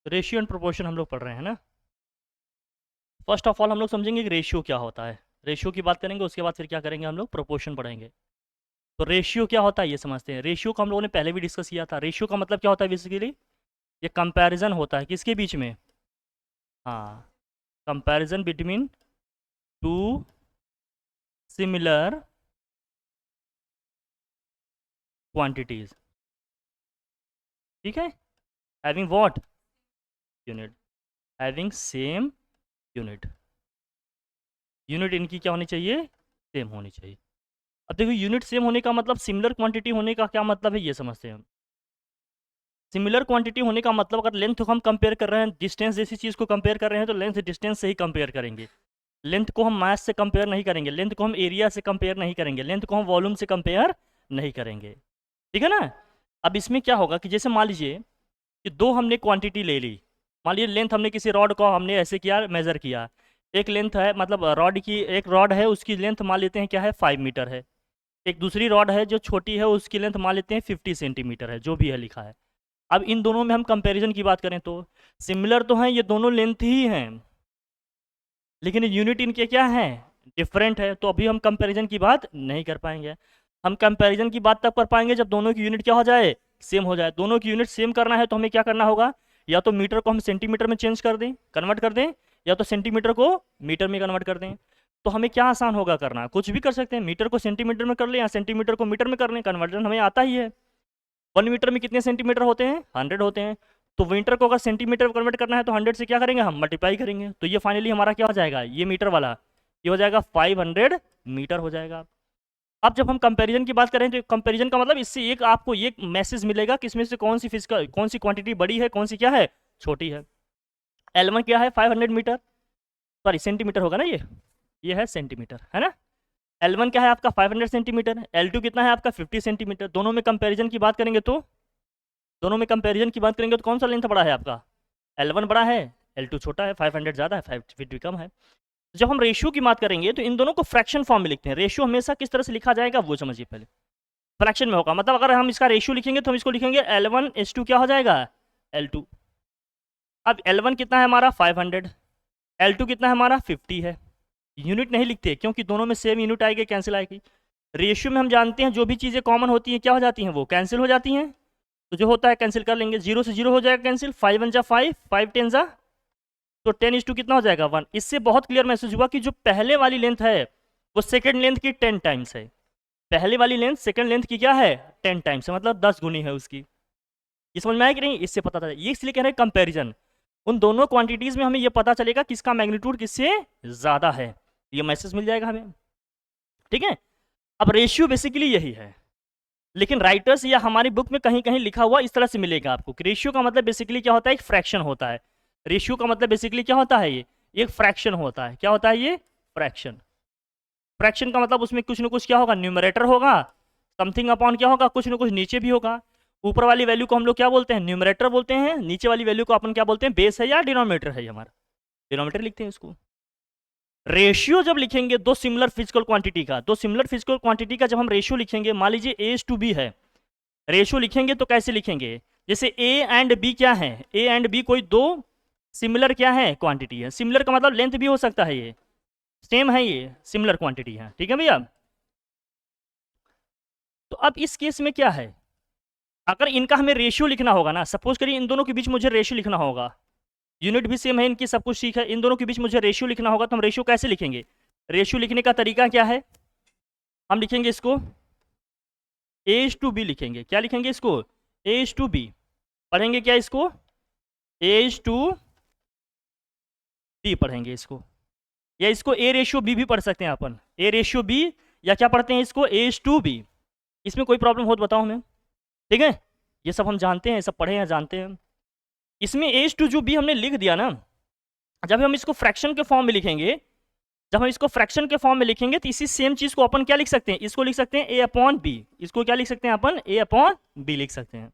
Ratio and proportion हम लोग पढ़ रहे हैं ना। फर्स्ट ऑफ ऑल हम लोग समझेंगे कि रेशियो क्या होता है। रेशियो की बात करेंगे, उसके बाद फिर क्या करेंगे हम लोग, प्रोपोर्शन पढ़ेंगे। तो रेशियो क्या होता है ये समझते हैं। रेशियो को हम लोगों ने पहले भी डिस्कस किया था। रेशियो का मतलब क्या होता है बेसिकली, ये कंपैरिजन होता है किसके बीच में, हाँ, comparison between two similar quantities. ठीक है, having what, unit, having same unit. Unit इनकी क्या होनी चाहिए, सेम होनी चाहिए। अब देखो यूनिट सेम होने का मतलब, सिमिलर क्वांटिटी होने का क्या मतलब है ये समझते हैं हम। सिमिलर क्वांटिटी होने का मतलब, अगर लेंथ को हम कंपेयर कर रहे हैं, डिस्टेंस जैसी चीज़ को कंपेयर कर रहे हैं, तो लेंथ डिस्टेंस से ही कंपेयर करेंगे। लेंथ को हम मास से कंपेयर नहीं करेंगे, लेंथ को हम एरिया से कंपेयर नहीं करेंगे, लेंथ को हम वॉल्यूम से कंपेयर नहीं करेंगे। ठीक है ना। अब इसमें क्या होगा कि जैसे मान लीजिए कि दो हमने क्वांटिटी ले ली। मान लीजिए लेंथ हमने किसी रॉड को हमने ऐसे किया, मेजर किया। एक लेंथ है, मतलब रॉड की एक रॉड है, उसकी लेंथ मान लेते हैं क्या है, 5 मीटर है। एक दूसरी रॉड है जो छोटी है, उसकी लेंथ मान लेते हैं 50 सेंटीमीटर है, जो भी है लिखा है। अब इन दोनों में हम कंपैरिजन की बात करें तो सिमिलर तो हैं, ये दोनों लेंथ ही हैं, लेकिन यूनिट इनके क्या है, डिफरेंट है। तो अभी हम कंपैरिजन की बात नहीं कर पाएंगे। हम कंपैरिजन की बात तब कर पाएंगे जब दोनों की यूनिट क्या हो जाए, सेम हो जाए। दोनों की यूनिट सेम करना है तो हमें क्या करना होगा, या तो मीटर को हम सेंटीमीटर में चेंज कर दें, कन्वर्ट कर दें, या तो सेंटीमीटर को मीटर में कन्वर्ट कर दें। तो हमें क्या आसान होगा करना, कुछ भी कर सकते हैं। मीटर को सेंटीमीटर में कर लें या सेंटीमीटर को मीटर में कर लें, कन्वर्जन हमें आता ही है। 1 मीटर में कितने सेंटीमीटर होते हैं, 100 होते हैं। तो मीटर को अगर सेंटीमीटर में कन्वर्ट करना है तो 100 से क्या करेंगे, हम मल्टीप्लाई करेंगे। तो ये फाइनली हमारा क्या हो जाएगा, ये मीटर वाला ये हो जाएगा 500 मीटर हो जाएगा। अब जब हम कंपैरिजन की बात करें तो कंपैरिजन का मतलब, इससे एक आपको ये मैसेज मिलेगा कि इसमें से कौन सी फिजिकल, कौन सी क्वांटिटी बड़ी है, कौन सी क्या है, छोटी है। L1 क्या है, 500 मीटर, सॉरी सेंटीमीटर होगा ना, ये है सेंटीमीटर है ना। L1 क्या है आपका 500 सेंटीमीटर, L2 कितना है आपका 50 सेंटीमीटर। दोनों में कंपैरिजन की बात करेंगे तो, दोनों में कंपैरिजन की बात करेंगे तो कौन सा लेंथ बड़ा है आपका, L1 बड़ा है, L2 छोटा है, 500 ज़्यादा है, 550 कम है। जब हम रेशियो की बात करेंगे तो इन दोनों को फ्रैक्शन फॉर्म में लिखते हैं। रेशियो हमेशा किस तरह से लिखा जाएगा वो समझिए पहले। फ्रैक्शन में होगा, मतलब अगर हम इसका रेशियो लिखेंगे तो हम इसको लिखेंगे L1:2 क्या हो जाएगा, L2। अब L1 कितना है हमारा 500, L2 कितना है हमारा 50 है। यूनिट नहीं लिखते क्योंकि दोनों में सेम यूनिट आएगी, कैंसिल आएगी। रेशियो में हम जानते हैं जो भी चीज़ें कॉमन होती हैं क्या हो जाती हैं, वो कैंसिल हो जाती हैं। तो जो होता है कैंसिल कर लेंगे, 0 से 0 हो जाएगा कैंसिल, 5 1 जा 5, 5 10 जा, तो 10:2 कितना हो जाएगा 1। इससे बहुत क्लियर मैसेज हुआ कि जो पहले वाली लेंथ है वो सेकेंड लेंथ की 10 टाइम्स है। पहले वाली लेंथ सेकेंड लेंथ की क्या है, 10 टाइम्स है, मतलब 10 गुनी है उसकी। ये समझ में आया कि नहीं, इससे पता चला। ये इसलिए कह रहे हैं कंपेरिजन, उन दोनों क्वांटिटीज में हमें ये पता चलेगा किसका मैग्नीट्यूड किससे ज़्यादा है, ये मैसेज मिल जाएगा हमें। ठीक है। अब रेशियो बेसिकली यही है, लेकिन राइटर्स या हमारी बुक में कहीं कहीं लिखा हुआ इस तरह से मिलेगा आपको कि रेशियो का मतलब बेसिकली क्या होता है, एक फ्रैक्शन होता है। रेशियो का मतलब बेसिकली क्या होता है, ये एक फ्रैक्शन होता है। क्या होता है ये, फ्रैक्शन। फ्रैक्शन का मतलब उसमें कुछ ना कुछ क्या होगा, न्यूमरेटर होगा, समथिंग अपॉन क्या होगा, कुछ ना कुछ नीचे भी होगा। ऊपर वाली वैल्यू को हम लोग क्या बोलते हैं, न्यूमरेटर बोलते हैं। नीचे वाली वैल्यू को अपन क्या बोलते हैं, बेस है या डिनोमिनेटर है, हमारा डिनोमिनेटर लिखते हैं इसको। रेशियो जब लिखेंगे दो सिमिलर फिजिकल क्वांटिटी का, दो सिमिलर फिजिकल क्वांटिटी का जब हम रेशियो लिखेंगे, मान लीजिए A:B है, रेशियो लिखेंगे तो कैसे लिखेंगे, जैसे A एंड B क्या है, A एंड B कोई दो सिमिलर क्या है, क्वांटिटी है। सिमिलर का मतलब लेंथ भी हो सकता है, ये सेम है, ये सिमिलर क्वांटिटी है। ठीक है भैया। तो अब इस केस में क्या है, अगर इनका हमें रेशियो लिखना होगा ना, सपोज करिए इन दोनों के बीच मुझे रेशियो लिखना होगा, यूनिट भी सेम है इनकी, सब कुछ ठीक है, इन दोनों के बीच मुझे रेशियो लिखना होगा, तो हम रेशियो कैसे लिखेंगे। रेशियो लिखने का तरीका क्या है, हम लिखेंगे इसको A:B लिखेंगे। क्या लिखेंगे इसको, A:B। पढ़ेंगे क्या इसको, A:B पढ़ेंगे इसको, या इसको A:B भी पढ़ सकते हैं अपन, A:B, या क्या पढ़ते हैं इसको A:B। इसमें कोई प्रॉब्लम हो तो बताओ हमें। ठीक है, ये सब हम जानते हैं, सब पढ़े हैं, जानते हैं। इसमें A:B हमने लिख दिया ना, जब हम इसको फ्रैक्शन के फॉर्म में लिखेंगे, जब हम इसको फ्रैक्शन के फॉर्म में लिखेंगे तो इसी सेम चीज को अपन क्या लिख सकते हैं, इसको लिख सकते हैं A/B। इसको क्या लिख सकते हैं अपन, A/B लिख सकते हैं।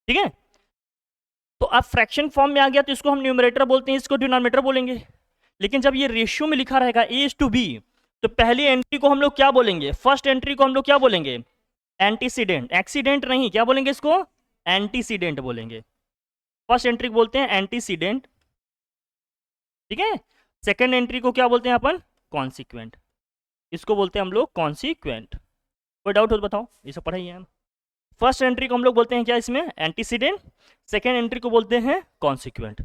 ठीक है। तो अब फ्रैक्शन फॉर्म में आ गया तो इसको हम न्यूमरेटर बोलते हैं, इसको डिनोमिनेटर बोलेंगे। लेकिन जब ये रेशियो में लिखा रहेगा A:B, तो पहली एंट्री को हम लोग क्या बोलेंगे, फर्स्ट एंट्री को हम लोग क्या बोलेंगे, एंटीसीडेंट। एक्सीडेंट नहीं, क्या बोलेंगे इसको, एंटीसीडेंट बोलेंगे। फर्स्ट एंट्री को बोलते हैं एंटीसीडेंट, ठीक है। सेकेंड एंट्री को क्या बोलते हैं अपन, कॉन्सिक्वेंट, इसको बोलते हैं हम लोग कॉन्सिक्वेंट। कोई डाउट हो तो बताओ, ये सब पढ़ाई है हम। फर्स्ट एंट्री को हम लोग बोलते हैं क्या इसमें, एंटीसीडेंट। सेकेंड एंट्री को बोलते हैं कॉन्सिक्वेंट।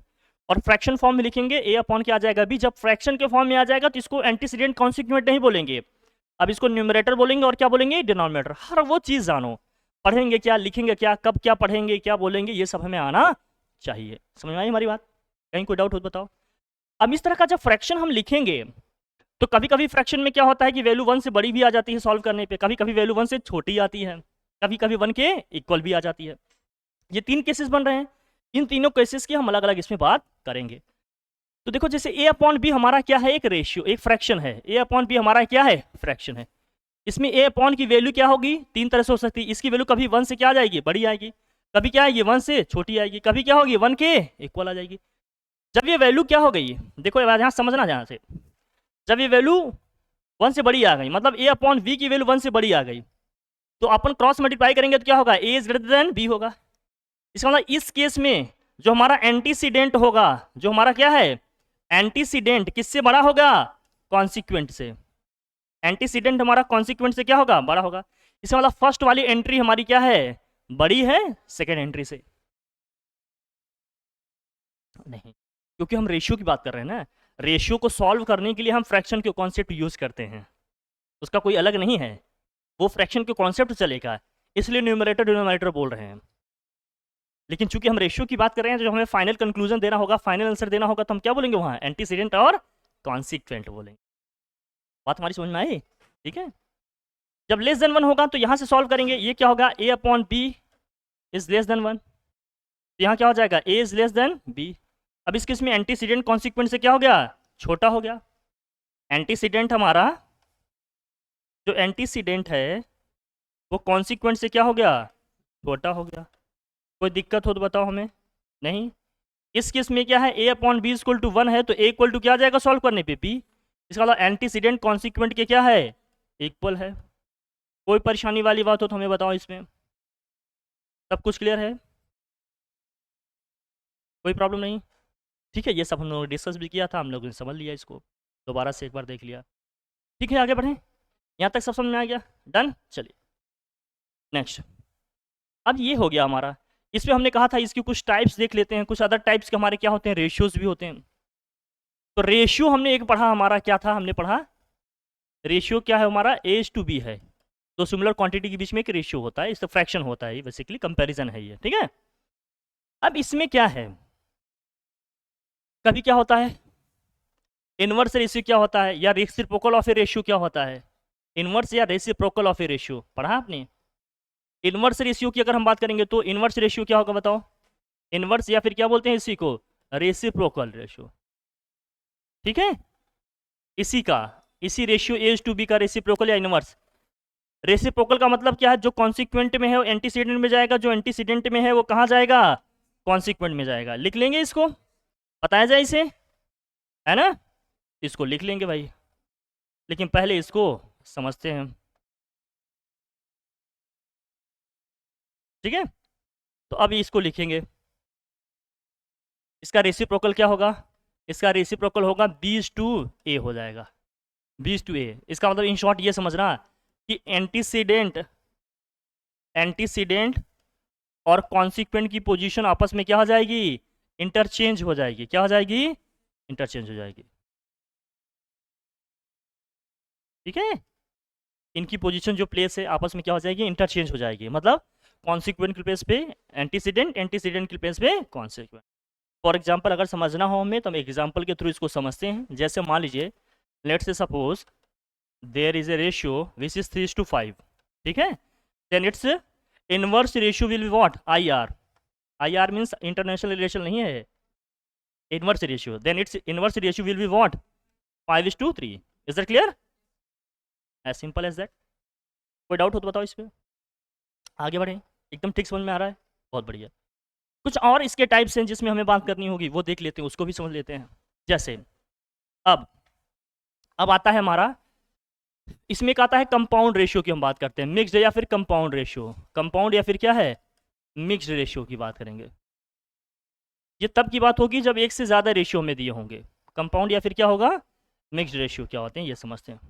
और फ्रैक्शन फॉर्म में लिखेंगे ए अपॉन क्या आ जाएगा भी, जब फ्रैक्शन के फॉर्म में आ जाएगा तो इसको एंटीसीडेंट कॉन्सिक्वेंट नहीं बोलेंगे, अब इसको न्यूमरेटर बोलेंगे और क्या बोलेंगे, डिनोमिनेटर। हर वो चीज़ जानो, पढ़ेंगे क्या, लिखेंगे क्या, कब क्या पढ़ेंगे, क्या बोलेंगे, ये सब हमें आना चाहिए। समझ में आई हमारी बात, कहीं कोई डाउट हो तो बताओ। अब इस तरह का जब फ्रैक्शन हम लिखेंगे तो कभी कभी फ्रैक्शन में क्या होता है कि वैल्यू 1 से बड़ी भी आ जाती है सॉल्व करने पे, कभी कभी वैल्यू 1 से छोटी आती है, कभी कभी 1 के इक्वल भी आ जाती है। ये 3 केसेस बन रहे हैं, इन तीनों केसेस की हम अलग अलग इसमें बात करेंगे। तो देखो जैसे a अपॉन बी हमारा क्या है, एक रेशियो, एक फ्रैक्शन है। a अपॉन बी हमारा क्या है, फ्रैक्शन है। इसमें a अपॉन की वैल्यू क्या होगी, 3 तरह से हो सकती है। इसकी वैल्यू कभी 1 से क्या आ जाएगी, बड़ी आएगी, कभी क्या आएगी 1 से छोटी आएगी, कभी क्या होगी 1 के इक्वल आ जाएगी। जब ये वैल्यू क्या हो गई, देखो यहाँ समझना ध्यान से, जब ये वैल्यू 1 से बड़ी आ गई, मतलब a अपॉन बी की वैल्यू 1 से बड़ी आ गई, तो अपन क्रॉस मल्टीप्लाई करेंगे तो क्या होगा, a is greater than b होगा। इसका मतलब इस केस में जो हमारा एंटीसीडेंट होगा, जो हमारा क्या है एंटीसीडेंट, किससे बड़ा होगा, कॉन्सिक्वेंट से। एंटीसीडेंट हमारा कॉन्सिक्वेंट से क्या होगा, बड़ा होगा। इसका मतलब फर्स्ट वाली एंट्री हमारी क्या है, बड़ी है सेकेंड एंट्री से। नहीं, क्योंकि हम रेशियो की बात कर रहे हैं ना, रेशियो को सॉल्व करने के लिए हम फ्रैक्शन के कॉन्सेप्ट यूज करते हैं, उसका कोई अलग नहीं है, वो फ्रैक्शन के कॉन्सेप्ट चलेगा, इसलिए न्यूमरेटर डिनोमिनेटर बोल रहे हैं। लेकिन चूंकि हम रेशियो की बात कर रहे हैं, जो हमें फाइनल कंक्लूजन देना होगा, फाइनल आंसर देना होगा, तो हम क्या बोलेंगे वहां, एंटीसीडेंट और कॉन्सिक्वेंट बोलेंगे। बात हमारी समझ में आई, ठीक है। जब लेस देन 1 होगा तो यहां से सॉल्व करेंगे, ये क्या होगा, a upon B is less than 1, तो यहाँ क्या हो जाएगा, a is less than b। अब इस केस में एंटीसीडेंट कॉन्सिक्वेंट से क्या हो गया, छोटा हो गया। एंटीसीडेंट हमारा, जो एंटीसीडेंट है वो कॉन्सिक्वेंट से क्या हो गया, छोटा हो गया। कोई दिक्कत हो तो बताओ हमें, नहीं। इस केस में क्या है, a upon B equal to 1 है, तो a इक्वल टू क्या आ जाएगा सॉल्व करने पे, p। इसका मतलब एंटीसीडेंट कॉन्सिक्वेंट के क्या है, इक्वल है। कोई परेशानी वाली बात हो तो हमें बताओ, इसमें सब कुछ क्लियर है, कोई प्रॉब्लम नहीं, ठीक है। ये सब हम लोग डिस्कस भी किया था, हम लोगों ने समझ लिया, इसको दोबारा से एक बार देख लिया, ठीक है। आगे बढ़ें, यहाँ तक सब समझ में आ गया, डन। चलिए नेक्स्ट, अब ये हो गया हमारा। इसमें हमने कहा था इसकी कुछ टाइप्स देख लेते हैं, कुछ अदर टाइप्स के हमारे क्या होते हैं, रेशियोज भी होते हैं। तो रेशियो हमने एक पढ़ा, हमारा क्या था, हमने पढ़ा रेशियो क्या है हमारा, A:B है, तो सिमिलर क्वांटिटी के बीच में एक रेशियो होता है, इसका फ्रैक्शन होता है, बेसिकली कंपैरिजन है ये, ठीक है। अब इसमें क्या है, कभी क्या होता है, इनवर्स रेशियो क्या होता है, या रेसिप्रोकल ऑफ ए रेशियो क्या होता है, इनवर्स या रेसिप्रोकल ऑफ ए रेशियो पढ़ा आपने। इनवर्स रेशियो की अगर हम बात करेंगे तो इनवर्स रेशियो क्या होगा बताओ, इनवर्स या फिर क्या बोलते हैं इसी को, रेसिप्रोकल रेशियो, ठीक है। इसी का, इसी रेशियो A:B का रेसिप्रोकल या इनवर्स। रेसिप्रोकल का मतलब क्या है, जो कॉन्सिक्वेंट में है वो एंटीसीडेंट में जाएगा, जो एंटीसीडेंट में है वो कहाँ जाएगा, कॉन्सिक्वेंट में जाएगा। लिख लेंगे इसको, बताया जाए इसे, है ना, इसको लिख लेंगे भाई, लेकिन पहले इसको समझते हैं, ठीक है। तो अब इसको लिखेंगे, इसका रेसिप्रोकल क्या होगा, इसका रेसिप्रोकल होगा B:A हो जाएगा, B:A। इसका मतलब इन शॉर्ट ये समझना कि एंटीसीडेंट, एंटीसीडेंट और कॉन्सिक्वेंट की पोजीशन आपस में क्या हो जाएगी, इंटरचेंज हो जाएगी, क्या हो जाएगी, इंटरचेंज हो जाएगी, ठीक है। इनकी पोजीशन जो प्लेस है आपस में क्या हो जाएगी, इंटरचेंज हो जाएगी, मतलब कॉन्सिक्वेंट के प्लेस पे एंटीसीडेंट, एंटीसीडेंट के प्लेस पे कॉन्सिक्वेंट। फॉर एग्जाम्पल अगर समझना हो हमें तो हम एग्जाम्पल के थ्रू इसको समझते हैं। जैसे मान लीजिए, let's say suppose there is a ratio which is 3:5, ठीक है। Then its inverse ratio will be what, IR। IR means international relation नहीं है, inverse ratio. Then its inverse ratio will be what, 5:3। Is that clear, as simple as that. कोई doubt हो तो बताओ इस पर, आगे बढ़ें, एकदम ठीक समझ में आ रहा है, बहुत बढ़िया। कुछ और इसके टाइप्स हैं जिसमें हमें बात करनी होगी, वो देख लेते हैं, उसको भी समझ लेते हैं। जैसे अब आता है हमारा, इसमें एक आता है कंपाउंड रेशियो की हम बात करते हैं, मिक्स्ड या फिर कंपाउंड रेशियो, कंपाउंड या फिर क्या है, मिक्स्ड रेशियो की बात करेंगे। ये तब की बात होगी जब एक से ज़्यादा रेशियो में दिए होंगे। कंपाउंड या फिर क्या होगा, मिक्स्ड रेशियो क्या होते हैं ये समझते हैं।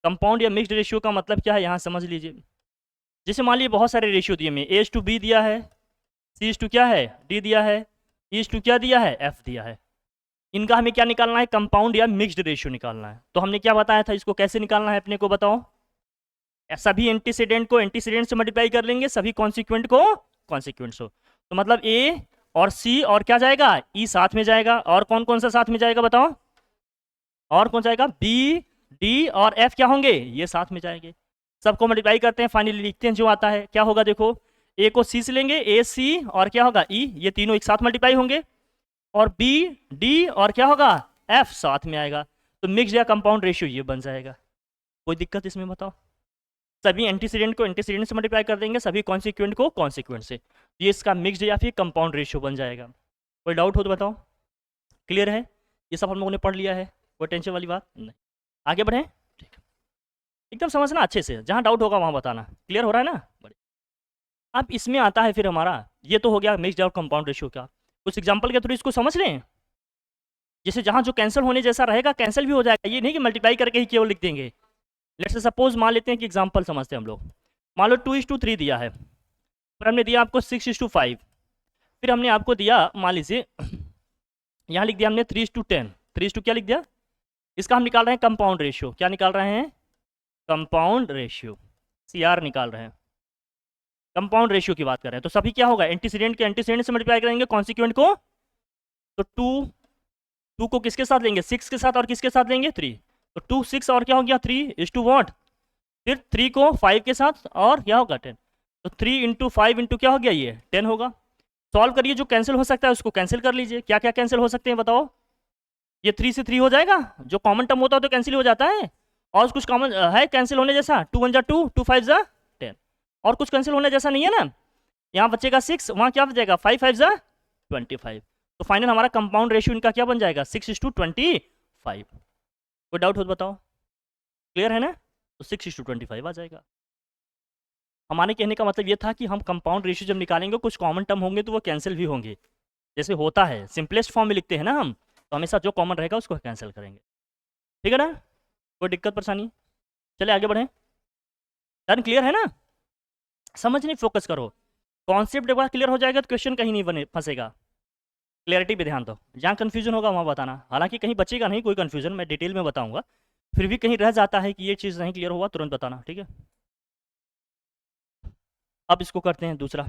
कंपाउंड या मिक्स्ड रेशियो का मतलब क्या है यहाँ समझ लीजिए। जैसे मान लीजिए बहुत सारे रेशियो दिए में A:B दिया है, C:2 क्या है D दिया है, E:2 क्या दिया है F दिया है। इनका हमें क्या निकालना है, कंपाउंड या मिक्स्ड रेशियो निकालना है। तो हमने क्या बताया था, इसको कैसे निकालना है अपने को बताओ। सभी एंटीसीडेंट को एंटीसीडेंट से मल्टीप्लाई कर लेंगे, सभी कॉन्सिक्वेंट को कॉन्सिक्वेंट से। तो मतलब A और C और क्या जाएगा E साथ में जाएगा, और कौन कौन सा साथ में जाएगा बताओ, और कौन जाएगा B D और F क्या होंगे, ये साथ में जाएंगे। सबको मल्टीप्लाई करते हैं, फाइनली लिखते हैं जो आता है क्या होगा। देखो A को C से लेंगे, A C और क्या होगा E, ये तीनों एक साथ मल्टीप्लाई होंगे, और B D और क्या होगा F साथ में आएगा। तो मिक्स या कंपाउंड रेशियो ये बन जाएगा। कोई दिक्कत इसमें बताओ। सभी एंटीसीडेंट को एंटीसीडेंट से मल्टीप्लाई कर देंगे, सभी कॉन्सिक्वेंट को कॉन्सिक्वेंट से, ये इसका मिक्स्ड या फिर कंपाउंड रेशियो बन जाएगा। कोई डाउट हो तो बताओ। क्लियर है, ये सब हम लोगों ने पढ़ लिया है, कोई टेंशन वाली बात नहीं। आगे बढ़ें, ठीक, एकदम समझना अच्छे से, जहाँ डाउट होगा वहाँ बताना। क्लियर हो रहा है ना, बढ़िया। अब इसमें आता है फिर हमारा, ये तो हो गया मिक्स्ड और कंपाउंड रेशियो का। कुछ एग्जाम्पल के थ्रू इसको समझ लें। जैसे जहाँ जो कैंसिल होने जैसा रहेगा कैंसिल भी हो जाएगा, ये नहीं कि मल्टीप्लाई करके ही केवल लिख देंगे। लेट्स से सपोज मान लेते हैं कि एग्जांपल समझते हैं हम लोग। मान लो 2:3 दिया है, फिर हमने दिया आपको 6:5, फिर हमने आपको दिया मान लीजिए यहाँ लिख दिया हमने 3:10, 3 क्या लिख दिया। इसका हम निकाल रहे हैं कंपाउंड रेशियो। क्या निकाल रहे हैं, कंपाउंड रेशियो, CR निकाल रहे हैं। कंपाउंड रेशियो की बात कर रहे हैं, तो सभी क्या होगा, एंटीसीडेंट के एंटीसीडेंट से मल्टीप्लाई करेंगे, कॉन्सिक्वेंट को। तो 2 को किसके साथ लेंगे, 6 के साथ, और किसके साथ लेंगे 3। तो 2 6 और क्या हो गया 3 व्हाट, फिर 3 को 5 के साथ और क्या होगा 10। तो 3 × 5 × क्या हो गया, ये 10 होगा। सॉल्व करिए, जो कैंसिल हो सकता है उसको कैंसिल कर लीजिए। क्या क्या कैंसिल हो सकते हैं बताओ। ये 3 से 3 हो जाएगा, जो कॉमन टर्म होता है तो कैंसिल हो जाता है। और कुछ कॉमन है कैंसिल होने जैसा, 2 1 2, 2 5 10, और कुछ कैंसिल होने जैसा नहीं है ना। यहाँ बचेगा 6, वहाँ क्या बचेगा 5 5 25। तो फाइनल हमारा कंपाउंड रेशियो इनका क्या बन जाएगा, 6:25। कोई डाउट हो तो बताओ। क्लियर है ना, तो 6:25 आ जाएगा। हमारे कहने का मतलब ये था कि हम कंपाउंड रेशियो जब निकालेंगे कुछ कॉमन टर्म होंगे तो वो कैंसिल भी होंगे। जैसे होता है सिंपलेस्ट फॉर्म में लिखते हैं ना हम, तो हमेशा जो कॉमन रहेगा उसको कैंसिल करेंगे। ठीक है ना, कोई दिक्कत परेशानी। चले आगे बढ़ें, डन, क्लियर है ना। समझने फोकस करो, कॉन्सेप्ट एक बार क्लियर हो जाएगा तो क्वेश्चन कहीं नहीं बने फंसेगा। क्लियरिटी पे ध्यान दो, जहाँ कन्फ्यूजन होगा वहाँ बताना। हालांकि कहीं बचेगा नहीं कोई कन्फ्यूजन, मैं डिटेल में बताऊंगा। फिर भी कहीं रह जाता है कि ये चीज़ नहीं क्लियर हुआ, तुरंत बताना, ठीक है। अब इसको करते हैं दूसरा।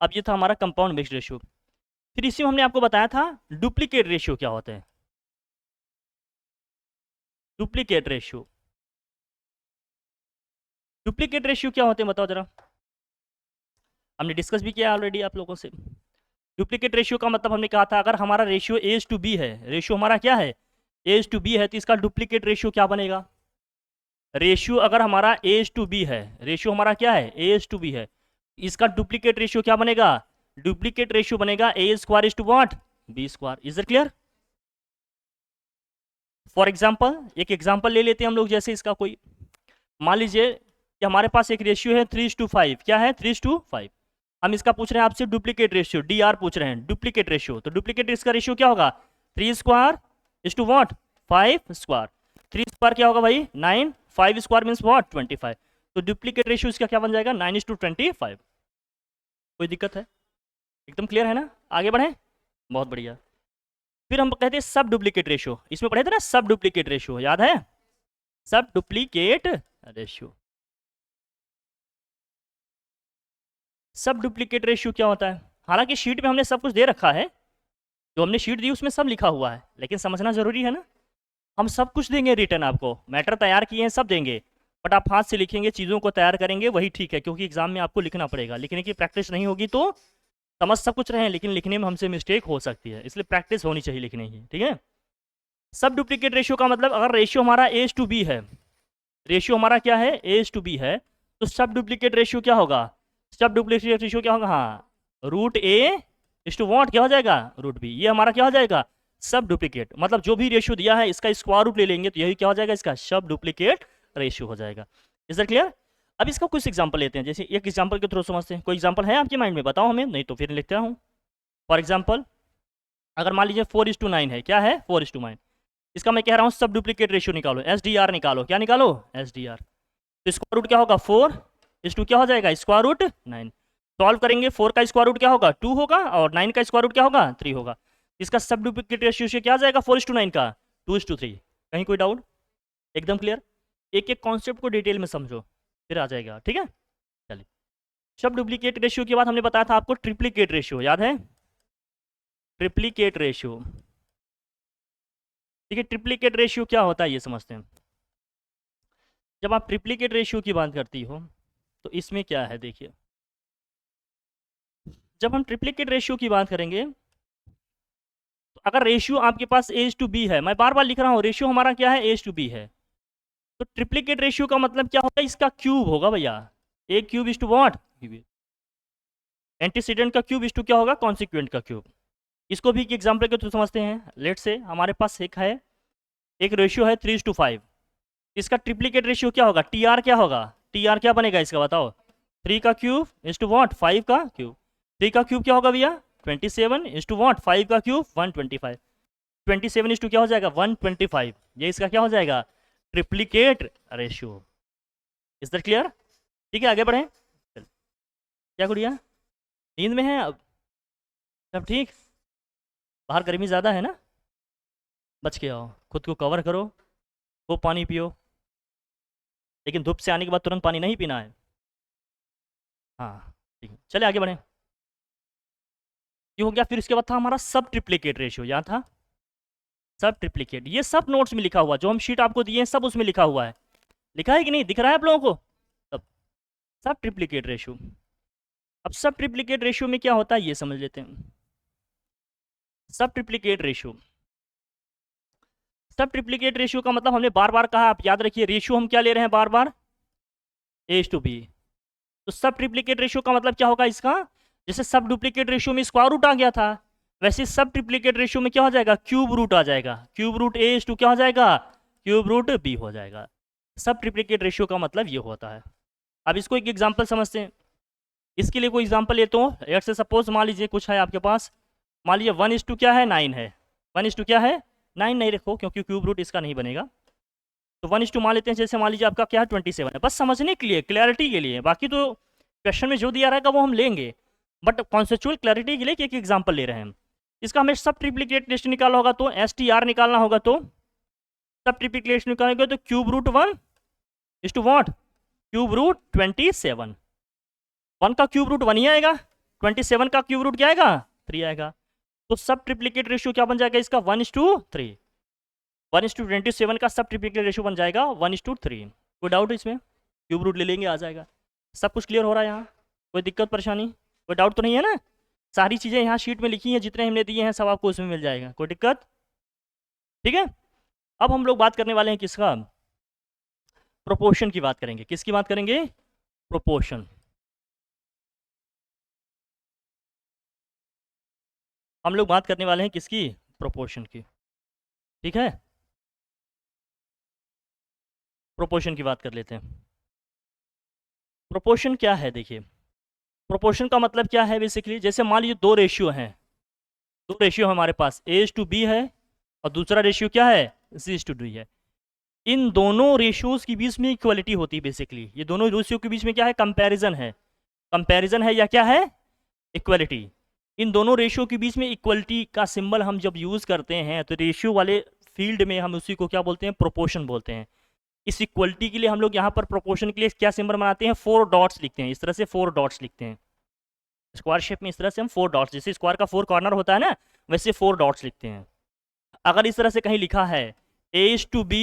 अब ये था हमारा कंपाउंड मिक्स्ड रेशियो। फिर इसी में हमने आपको बताया था डुप्लीकेट रेशियो क्या होते हैं। डुप्लीकेट रेशियो, डुप्लीकेट रेशियो क्या होते हैं बताओ जरा। हमने डिस्कस भी किया ऑलरेडी आप लोगों से। डुप्लीकेट रेशियो का मतलब हमने कहा था अगर हमारा रेशियो A:B है, रेशियो हमारा क्या है A:B है, तो इसका डुप्लीकेट रेशियो क्या बनेगा। रेशियो अगर हमारा A:B है, रेशियो हमारा क्या है A:B है, इसका डुप्लीकेट रेशियो क्या बनेगा, डुप्लीकेट रेशियो बनेगा A² B²। Is it clear. For example एक एग्जाम्पल ले लेते हैं हम लोग, जैसे इसका कोई मान लीजिए कि हमारे पास एक रेशियो है 3:5, क्या है 3:5। हम इसका पूछ रहे हैं आपसे डुप्लीकेट रेशियो, DR पूछ रहे हैं डुप्लीकेट रेशियो। तो डुप्लीकेट इसका रेशियो क्या होगा 3² 5²। 3² क्या होगा भाई 9, 5² मीन्स व्हाट 25। तो डुप्लीकेट रेशियो इसका क्या बन जाएगा 9:25। कोई दिक्कत है, एकदम क्लियर है ना। आगे बढ़े, बहुत बढ़िया। फिर हम कहते हैं सब डुप्लीकेट रेशियो, इसमें पढ़े थे ना सब डुप्लीकेट रेशियो, याद है सब डुप्लीकेट रेशियो। सब डुप्लीकेट रेशियो क्या होता है, हालांकि शीट में हमने सब कुछ दे रखा है, जो हमने शीट दी उसमें सब लिखा हुआ है, लेकिन समझना जरूरी है ना। हम सब कुछ देंगे रिटर्न, आपको मैटर तैयार किए हैं सब देंगे, बट आप हाथ से लिखेंगे, चीज़ों को तैयार करेंगे वही ठीक है, क्योंकि एग्जाम में आपको लिखना पड़ेगा। लिखने की प्रैक्टिस नहीं होगी तो समझ सब कुछ रहे हैं, लेकिन लिखने में हमसे मिस्टेक हो सकती है, इसलिए प्रैक्टिस होनी चाहिए लिखने की, ठीक है। सब डुप्लीकेट रेशियो का मतलब अगर रेशियो हमारा A:B है, रेशियो हमारा क्या है A:B है, तो सब डुप्लीकेट रेशियो क्या होगा, सब डुप्लीकेट रेशियो क्या होगा, हाँ √A:what क्या हो जाएगा √B। ये हमारा क्या हो जाएगा सब डुप्लीकेट, मतलब जो भी रेशियो दिया है इसका स्क्वायर रूट ले लेंगे तो यही क्या हो जाएगा इसका सब डुप्लीकेट रेशियो हो जाएगा। Is that clear. अब इसका कुछ एग्जांपल लेते हैं, जैसे एक एग्जांपल के थ्रू समझते हैं। कोई एग्जांपल है आपके माइंड में, बताओ हमें, नहीं तो फिर लिखता हूँ। फॉर एग्जांपल अगर मान लीजिए 4:9 है, क्या है 4:9, इसका मैं कह रहा हूँ सब डुप्लीकेट रेशियो निकालो, SDR निकालो, क्या निकालो SDR। तो स्क्वायर रूट क्या होगा 4:, क्या हो जाएगा स्क्वायर रूट 9। सॉल्व करेंगे, 4 का स्क्वायर रूट क्या होगा 2 होगा और 9 का स्क्वायर रूट क्या होगा 3 होगा। इसका सब डुप्लीकेट रेशियो से क्या आ जाएगा 4:9 का 2:3। कहीं कोई डाउट? एकदम क्लियर। एक एक कॉन्सेप्ट को डिटेल में समझो फिर आ जाएगा, ठीक है। चलिए, सब डुप्लीकेट रेशियो के बाद हमने बताया था आपको ट्रिप्लीकेट रेशियो, याद है ट्रिप्लीकेट रेशियो। देखिए ट्रिप्लीकेट रेशियो क्या होता है ये समझते हैं। जब आप ट्रिप्लीकेट रेशियो की बात करती हो तो इसमें क्या है, देखिए जब हम ट्रिप्लीकेट रेशियो की बात करेंगे तो अगर रेशियो आपके पास A:B है, मैं बार बार लिख रहा हूँ रेशियो हमारा क्या है A:B है, तो ट्रिप्लीकेट रेशियो का मतलब क्या होता है, इसका क्यूब होगा भैया। A cube is to what, antecedent का क्यूब इज टू क्या होगा कॉन्सिक्वेंट का क्यूब। इसको भी एक एग्जाम्पल के थ्रू समझते हैं। लेट से हमारे पास एक है, एक रेशियो है 3:5, इसका ट्रिप्लीकेट रेशियो क्या होगा TR क्या होगा, TR क्या बनेगा इसका बताओ, 3 का क्यूब इज टू वॉट 5 का क्यूब। 3 का क्यूब क्या होगा भैया 27 इज टू वॉट 5 का क्यूब 125। 27 इज टू क्या हो जाएगा 125, ये इसका क्या हो जाएगा triplicate ratio. Is that clear? ठीक है आगे बढ़े। क्या गुड़िया नींद में है अब, सब ठीक? बाहर गर्मी ज़्यादा है ना, बच के आओ, खुद को कवर करो, खूब पानी पियो, लेकिन धूप से आने के बाद तुरंत पानी नहीं पीना है। हाँ ठीक है, चले आगे बढ़े। ये हो गया। फिर इसके बाद था हमारा सब ट्रिप्लीकेट रेशियो, यहाँ था सब ट्रिप्लीकेट। ये सब नोट्स में लिखा हुआ, जो हम शीट आपको दिए हैं सब उसमें लिखा हुआ है। लिखा है कि नहीं, दिख रहा है आप लोगों को? सब सब ट्रिप्लीकेट रेशियो। अब सब ट्रिप्लीकेट रेशियो में क्या होता है ये समझ लेते हैं। सब ट्रिप्लीकेट रेशियो, सब ट्रिप्लीकेट रेशियो का मतलब हमने बार बार कहा, आप याद रखिए रेशियो हम क्या ले रहे हैं बार बार A:B। तो सब ट्रिप्लीकेट रेशियो का मतलब क्या होगा इसका, जैसे सब डुप्लीकेट रेशियो में स्क्वायर रूट आ गया था, वैसे सब ट्रिप्लीकेट रेशियो में क्या हो जाएगा क्यूब रूट आ जाएगा। क्यूब रूट A:2 क्या हो जाएगा क्यूब रूट B हो जाएगा। सब ट्रिप्लीकेट रेशियो का मतलब ये होता है। अब इसको एक एग्जांपल समझते हैं। इसके लिए कोई एग्जांपल लेते हो, लेट्स से सपोज मान लीजिए कुछ है आपके पास, मान लीजिए 1:2 क्या है 9 है, 1:2 क्या है 9 नहीं रखो क्योंकि क्यूब रूट इसका नहीं बनेगा। तो 1:2 मान लेते हैं, जैसे मान लीजिए आपका क्या है 27 है, बस समझने के लिए क्लैरिटी के लिए, बाकी तो क्वेश्चन में जो दिया रहेगा वो हम लेंगे, बट कॉन्सेप्चुअल क्लैरिटी के लिए एक एग्जाम्पल ले रहे हैं हम। इसका हमें सब ट्रिप्लीकेट रेशियो निकालना होगा, तो STR निकालना होगा, तो सब ट्रिप्लीकेट रेशियो निकालेंगे तो cube root 1 is to what cube root 27। 1 का क्यूब रूट 1 ही आएगा, 27 का क्यूब रूट क्या आएगा 3 आएगा। तो सब ट्रिप्लीकेट रेशियो क्या बन जाएगा इसका 1:3। 1:27 का सब ट्रिप्लीकेट रेशियो बन जाएगा 1:3। कोई डाउट इसमें? क्यूब रूट ले लेंगे आ जाएगा। सब कुछ क्लियर हो रहा है यहाँ? कोई दिक्कत परेशानी, कोई डाउट तो नहीं है ना? सारी चीज़ें यहाँ शीट में लिखी हैं, जितने हमने दिए हैं सब आपको उसमें मिल जाएगा, कोई दिक्कत? ठीक है। अब हम लोग बात करने वाले हैं किसका, प्रोपोर्शन की बात करेंगे। किसकी बात करेंगे? प्रोपोर्शन। हम लोग बात करने वाले हैं किसकी, प्रोपोर्शन की। ठीक है, प्रोपोर्शन की बात कर लेते हैं। प्रोपोर्शन क्या है, देखिए प्रोपोर्शन का मतलब क्या है बेसिकली, जैसे मान लीजिए दो रेशियो हैं, दो रेशियो हमारे पास A:B है और दूसरा रेशियो क्या है C:D है। इन दोनों रेशियोज के बीच में इक्वलिटी होती है बेसिकली। ये दोनों रेशियो के बीच में क्या है, कंपैरिजन है। कंपैरिजन है या क्या है, इक्वलिटी। इन दोनों रेशियो के बीच में इक्वलिटी का सिंबल हम जब यूज करते हैं तो रेशियो वाले फील्ड में हम उसी को क्या बोलते हैं, प्रोपोर्शन बोलते हैं। इस इक्वलिटी के लिए हम लोग यहाँ पर प्रोपोर्शन के लिए क्या सिंबल बनाते हैं, 4 डॉट्स लिखते हैं, इस तरह से 4 डॉट्स लिखते हैं स्क्वायर शेप में। इस तरह से हम 4 डॉट्स, जैसे स्क्वायर का 4 कॉर्नर होता है ना, वैसे 4 डॉट्स लिखते हैं। अगर इस तरह से कहीं लिखा है A:B,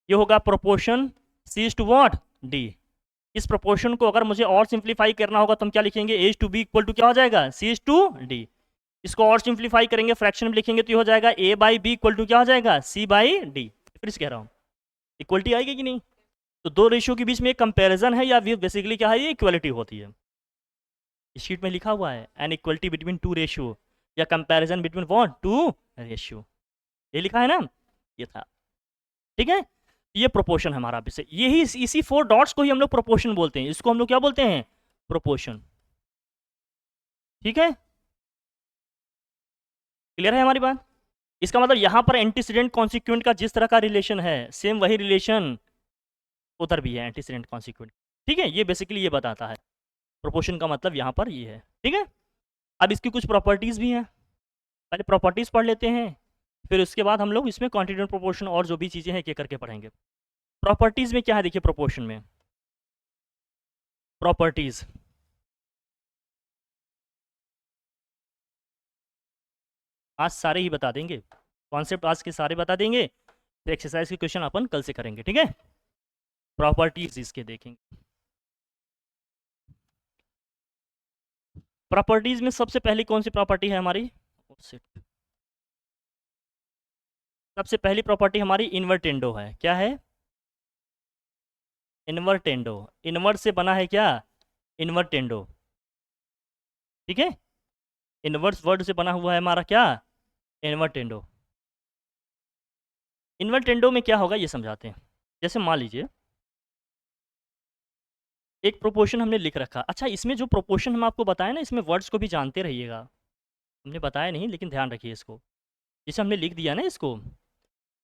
ये होगा प्रोपोर्शन C:D। इस प्रोपोर्शन को अगर मुझे और सिंप्लीफाई करना होगा तो हम क्या लिखेंगे, A:B इक्वल टू क्या हो जाएगा C:D। इसको और सिंप्लीफाई करेंगे, फ्रैक्शन में लिखेंगे तो ये हो जाएगा A/B इक्वल टू क्या हो जाएगा C/D। फिर से कह रहा हूँ, इक्वलिटी आएगी कि नहीं? तो दो रेशियो के बीच में एक कंपैरिजन है या बेसिकली क्या है, ये इक्वलिटी होती है। इस शीट में लिखा हुआ है an equality between two ratio या comparison between what two ratio, ये लिखा है ना, ये था। ठीक है, ये प्रोपोर्शन है हमारा विषय, यही इसी 4 डॉट्स को ही हम लोग प्रोपोर्शन बोलते हैं, इसको हम लोग क्या बोलते हैं, प्रोपोर्शन। ठीक है, क्लियर है हमारी बात। इसका मतलब यहां पर एंटीसीडेंट कॉन्सिक्वेंट का जिस तरह का रिलेशन है, सेम वही रिलेशन उधर भी है एंटीसीडेंट कॉन्सिक्वेंट। ठीक है, ये बेसिकली ये बताता है, प्रोपोर्शन का मतलब यहाँ पर ये है। ठीक है, अब इसकी कुछ प्रॉपर्टीज भी हैं, पहले प्रॉपर्टीज पढ़ लेते हैं, फिर उसके बाद हम लोग इसमें कॉन्टिन्यूस प्रोपोर्शन और जो भी चीज़ें हैं एक एक करके पढ़ेंगे। प्रॉपर्टीज में क्या है, देखिए प्रोपोर्शन में प्रॉपर्टीज, आज सारे ही बता देंगे, कॉन्सेप्ट आज के सारे बता देंगे, तो एक्सरसाइज के क्वेश्चन अपन कल से करेंगे। ठीक है, प्रॉपर्टीज इसके देखेंगे। प्रॉपर्टीज में सबसे पहली कौन सी प्रॉपर्टी है हमारी, सबसे पहली प्रॉपर्टी हमारी इन्वर्टेंडो है। क्या है, इन्वर्टेंडो, इन्वर्ट से बना है क्या, इन्वर्टेंडो। ठीक है, इन्वर्स वर्ड से बना हुआ है हमारा क्या, इन्वर्टेंडो। इन्वर्टेंडो में क्या होगा ये समझाते हैं। जैसे मान लीजिए एक प्रोपोर्शन हमने लिख रखा, अच्छा इसमें जो प्रोपोर्शन हम आपको बताया ना, इसमें वर्ड्स को भी जानते रहिएगा, हमने बताया नहीं लेकिन ध्यान रखिए इसको। जैसे हमने लिख दिया ना इसको,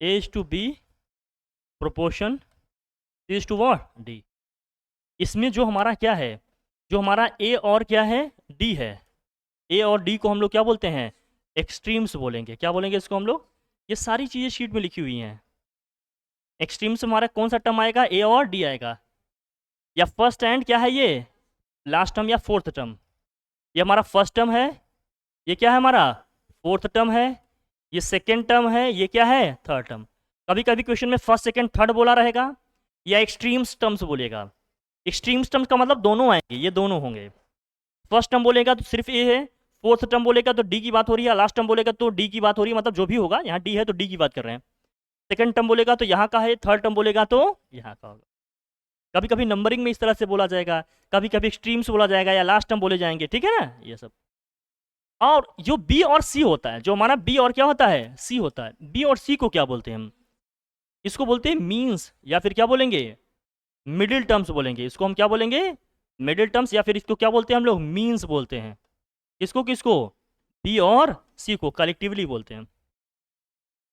A is to B proportion C is to what D, इसमें जो हमारा क्या है, जो हमारा ए और क्या है, डी है, ए और डी को हम लोग क्या बोलते हैं, एक्सट्रीम्स बोलेंगे। क्या बोलेंगे इसको हम लोग, ये सारी चीज़ें शीट में लिखी हुई हैं। एक्सट्रीम्स हमारा कौन सा टर्म आएगा, ए और डी आएगा, या फर्स्ट एंड क्या है ये, लास्ट टर्म या फोर्थ टर्म। ये हमारा फर्स्ट टर्म है, ये क्या है हमारा फोर्थ टर्म है, ये सेकेंड टर्म है, ये क्या है थर्ड टर्म। कभी कभी क्वेश्चन में फर्स्ट सेकेंड थर्ड बोला रहेगा, या एक्सट्रीम्स टर्म्स बोलेगा। एक्सट्रीम्स टर्म्स का मतलब दोनों आएंगे, ये दोनों होंगे। फर्स्ट टर्म बोलेगा तो सिर्फ ए है, फोर्थ टर्म बोलेगा तो डी की बात हो रही है, लास्ट टर्म बोलेगा तो डी की बात हो रही है, मतलब जो भी होगा, यहाँ डी है तो डी की बात कर रहे हैं। सेकंड टर्म बोलेगा तो यहाँ का है, थर्ड टर्म बोलेगा तो यहाँ का होगा। कभी कभी नंबरिंग में इस तरह से बोला जाएगा, कभी कभी एक्सट्रीम्स बोला जाएगा, या लास्ट टर्म बोले जाएंगे। ठीक है ना, ये सब। और जो बी और सी होता है, जो हमारा बी और क्या होता है, सी होता है, बी और सी को क्या बोलते हैं हम, इसको बोलते हैं मीन्स, या फिर क्या बोलेंगे, मिडिल टर्म्स बोलेंगे। इसको हम क्या बोलेंगे, मिडिल टर्म्स, या फिर इसको क्या बोलते हैं हम लोग, मीन्स बोलते हैं। किसको किसको, बी और सी को कलेक्टिवली बोलते हैं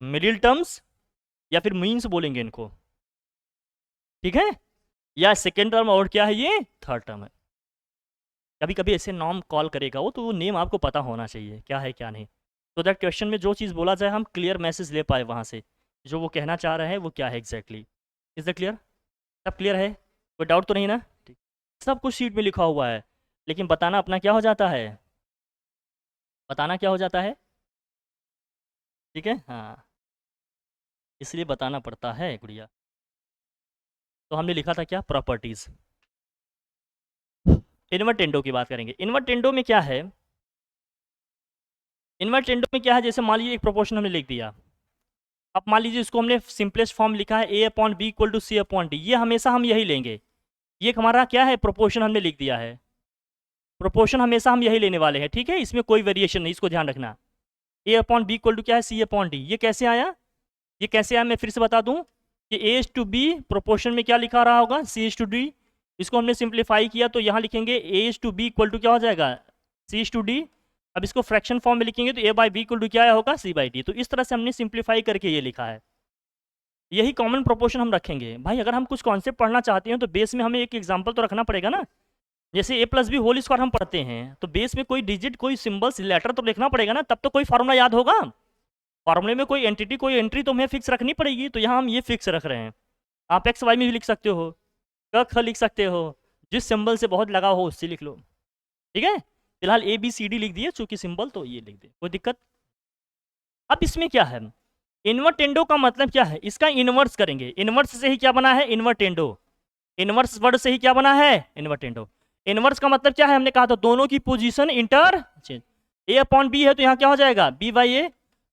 मिडिल टर्म्स, या फिर मीन्स बोलेंगे इनको। ठीक है, या सेकेंड टर्म और क्या है ये थर्ड टर्म है। कभी कभी ऐसे नाम कॉल करेगा वो, तो वो नेम आपको पता होना चाहिए क्या है क्या नहीं, तो दैट क्वेश्चन में जो चीज़ बोला जाए हम क्लियर मैसेज ले पाए वहाँ से, जो वो कहना चाह रहे हैं वो क्या है एग्जैक्टली। इज द क्लियर, सब क्लियर है, कोई डाउट तो नहीं ना। ठीक, सब कुछ शीट में लिखा हुआ है, लेकिन बताना अपना क्या हो जाता है, बताना क्या हो जाता है। ठीक है, हाँ, इसलिए बताना पड़ता है गुड़िया। तो हमने लिखा था क्या, प्रॉपर्टीज। इन्वर्टेंडो की बात करेंगे। इन्वर्टेंडो में क्या है, इन्वर्टेंडो में क्या है, जैसे मान लीजिए एक प्रोपोर्शन हमने लिख दिया, अब मान लीजिए इसको हमने सिंपलेस्ट फॉर्म लिखा है A upon B equal to C upon D, ये हमेशा हम यही लेंगे, ये हमारा क्या है प्रोपोर्शन हमने लिख दिया है, प्रोपोर्शन हमेशा हम यही लेने वाले हैं। ठीक है, इसमें कोई वेरिएशन नहीं, इसको ध्यान रखना। ए अपॉन बी इक्वल टू क्या है, सी अपॉन डी। ये कैसे आया, ये कैसे आया मैं फिर से बता दूं कि ए इज टू बी प्रोपोर्शन में क्या लिखा रहा होगा, सी इज टू डी। इसको हमने सिंप्लीफाई किया तो यहाँ लिखेंगे A is to B equal to क्या हो जाएगा, सी इज टू डी। अब इसको फ्रैक्शन फॉर्म में लिखेंगे तो ए बाई बी इक्वल टू क्या होगा, सी बाई डी। तो इस तरह से हमने सिंप्लीफाई करके ये लिखा है, यही कॉमन प्रोपोर्शन हम रखेंगे। भाई अगर हम कुछ कॉन्सेप्ट पढ़ना चाहते हैं तो बेस में हमें एक एग्जाम्पल तो रखना पड़ेगा ना। जैसे ए प्लस बी होल स्क्वायर हम पढ़ते हैं तो बेस में कोई डिजिट, कोई सिंबल्स, लेटर तो लिखना पड़ेगा ना, तब तो कोई फार्मूला याद होगा। फार्मूले में कोई एंटिटी, कोई एंट्री तो हमें फिक्स रखनी पड़ेगी, तो यहाँ हम ये फिक्स रख रहे हैं। आप एक्स वाई में भी लिख सकते हो, क ख लिख सकते हो, जिस सिंबल से बहुत लगा हो उससे लिख लो। ठीक है, फिलहाल ए बी सी डी लिख दिए चूंकि सिंबल, तो ये लिख दे, कोई दिक्कत। अब इसमें क्या है, इन्वर्टेंडो का मतलब क्या है, इसका इनवर्स करेंगे। इनवर्स से ही क्या बना है, इन्वर्टेंडो। इनवर्स वर्ड से ही क्या बना है, इन्वर्टेंडो। इनवर्स का मतलब क्या है, हमने कहा था दोनों की position interchange. A upon B है तो यहाँ क्या हो जाएगा, B by A.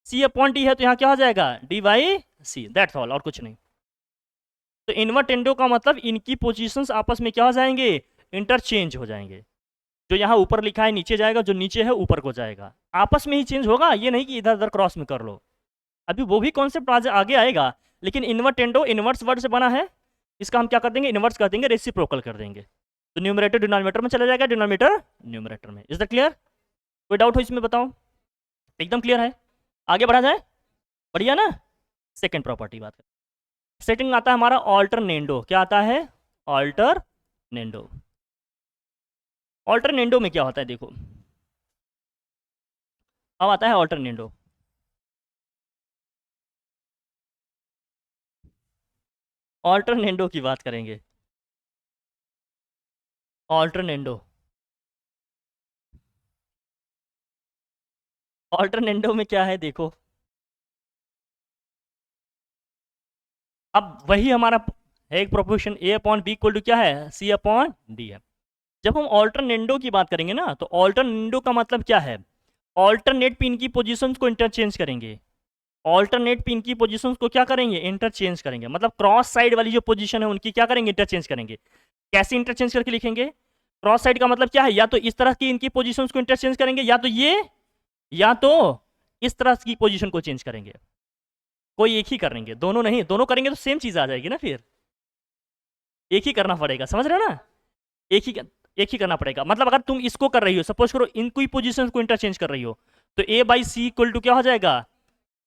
C upon D है तो यहाँ क्या हो जाएगा, D by C. That's all, और कुछ नहीं। तो इन्वर्टेंडो का मतलब इनकी पोजीशंस आपस में क्या हो जाएंगे, इंटरचेंज हो जाएंगे। जो यहाँ ऊपर लिखा है नीचे जाएगा, जो नीचे है ऊपर को जाएगा, आपस में ही चेंज होगा, ये नहीं कि इधर उधर क्रॉस में कर लो। अभी वो भी कॉन्सेप्ट आज आगे आएगा, लेकिन इन्वर्टेंडो इन्वर्स वर्ड से बना है, इसका हम क्या कर देंगे, इन्वर्स कर देंगे, रेसिप्रोकल कर देंगे। तो न्यूमरेटर डिनोमिनेटर में चला जाएगा, डिनोमिनेटर न्यूमरेटर में। Is that clear? कोई डाउट हो इसमें बताओ? एकदम क्लियर है? आगे बढ़ा जाए? बढ़िया ना? सेकेंड प्रॉपर्टी बात करें। सेकंड आता है हमारा ऑल्टरनेंडो। क्या आता है? ऑल्टरनेंडो। ऑल्टरनेंडो में क्या होता है देखो, अब आता है ऑल्टरनेंडो। ऑल्टरनेंडो की बात करेंगे। ऑल्टरनेंडो, ऑल्टरनेंडो में क्या है देखो, अब वही हमारा है एक proportion a upon B equal to क्या है, सी अपॉन डी है। जब हम ऑल्टरनेंडो की बात करेंगे ना, तो ऑल्टरनेंडो का मतलब क्या है, ऑल्टरनेट पिन की पोजीशंस को इंटरचेंज करेंगे। ऑल्टरनेट पिन की पोजीशंस को क्या करेंगे, इंटरचेंज करेंगे। मतलब क्रॉस साइड वाली जो पोजीशन है उनकी क्या करेंगे, इंटरचेंज करेंगे। कैसे इंटरचेंज करके लिखेंगे? क्रॉस साइड का मतलब क्या है, या तो इस तरह की इनकी पोजीशंस को इंटरचेंज करेंगे, या तो ये, या तो इस तरह की पोजीशन को चेंज करेंगे। कोई एक ही करेंगे, दोनों नहीं। दोनों करेंगे तो सेम चीज आ जाएगी ना, फिर एक ही करना पड़ेगा, समझ रहे हो ना? एक ही एक ही करना पड़ेगा। मतलब अगर तुम इसको कर रही हो, सपोज करो इन कोई पोजीशन को इंटरचेंज कर रही हो, तो ए बाई सी इक्वल टू क्या हो जाएगा,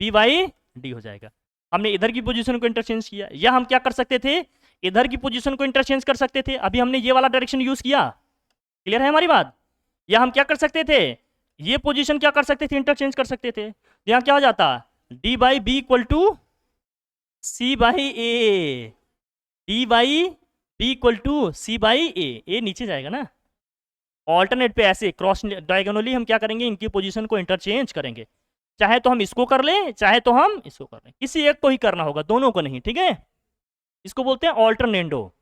बी बाई डी हो जाएगा। हमने इधर की पोजीशन को इंटरचेंज किया, या हम क्या कर सकते थे, इधर की पोजीशन को इंटरचेंज कर सकते थे। अभी हमने ये वाला डायरेक्शन यूज किया, क्लियर है हमारी बात? या हम क्या कर सकते थे, ये पोजीशन क्या कर सकते थे, इंटरचेंज कर सकते थे। यहाँ क्या हो जाता, D by B equal to C by A, D by B equal to C by A नीचे जाएगा ना। ऑल्टरनेट पे ऐसे क्रॉस डायगोनली हम क्या करेंगे, इनकी पोजीशन को इंटरचेंज करेंगे। चाहे तो हम इसको कर लें, चाहे तो हम इसको कर लें, किसी एक को ही करना होगा, दोनों को नहीं, ठीक है? इसको बोलते हैं ऑल्टरनेंडो।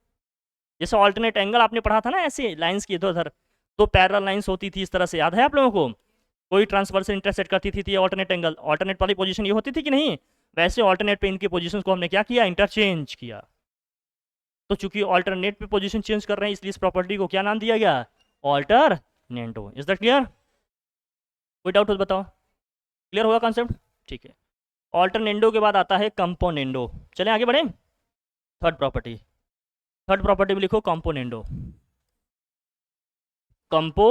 जैसे ऑल्टरनेट एंगल आपने पढ़ा था ना, ऐसे लाइंस की इधर उधर दो पैरेलल लाइंस होती थी, इस तरह से, याद है आप लोगों को? कोई ट्रांसवर्सल इंटरसेक्ट करती थी ऑल्टरनेट एंगल, ऑल्टरनेट वाली पोजीशन ये होती थी कि नहीं? वैसे ऑल्टरनेट पे इनकी पोजीशंस को हमने क्या किया, इंटरचेंज किया। तो चूंकि ऑल्टरनेट पे पोजीशन चेंज कर रहे हैं, इसलिए इस प्रॉपर्टी को क्या नाम दिया गया, ऑल्टरनेंडो। Is that clear? कोई डाउट हो तो बताओ, क्लियर होगा कॉन्सेप्ट? ठीक है। ऑल्टरनेंडो के बाद आता है कंपोनेंडो। चलें आगे बढ़ें। थर्ड प्रॉपर्टी, थर्ड प्रॉपर्टी में लिखो कंपोनेंडो। कंपो,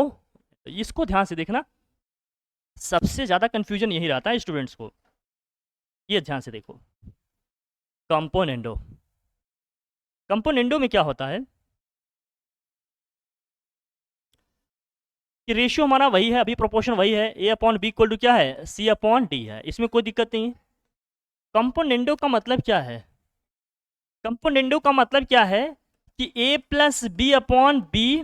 इसको ध्यान से देखना, सबसे ज्यादा कंफ्यूजन यही रहता है स्टूडेंट्स को, ये ध्यान से देखो। कंपोनेंडो, कंपोनेंडो में क्या होता है कि रेशियो हमारा वही है, अभी प्रोपोर्शन वही है, A upon B equal to क्या है, सी अपॉन डी है, इसमें कोई दिक्कत नहीं है। कंपोनेंडो का मतलब क्या है, कंपोनेंडो का मतलब क्या है कि A plus B upon B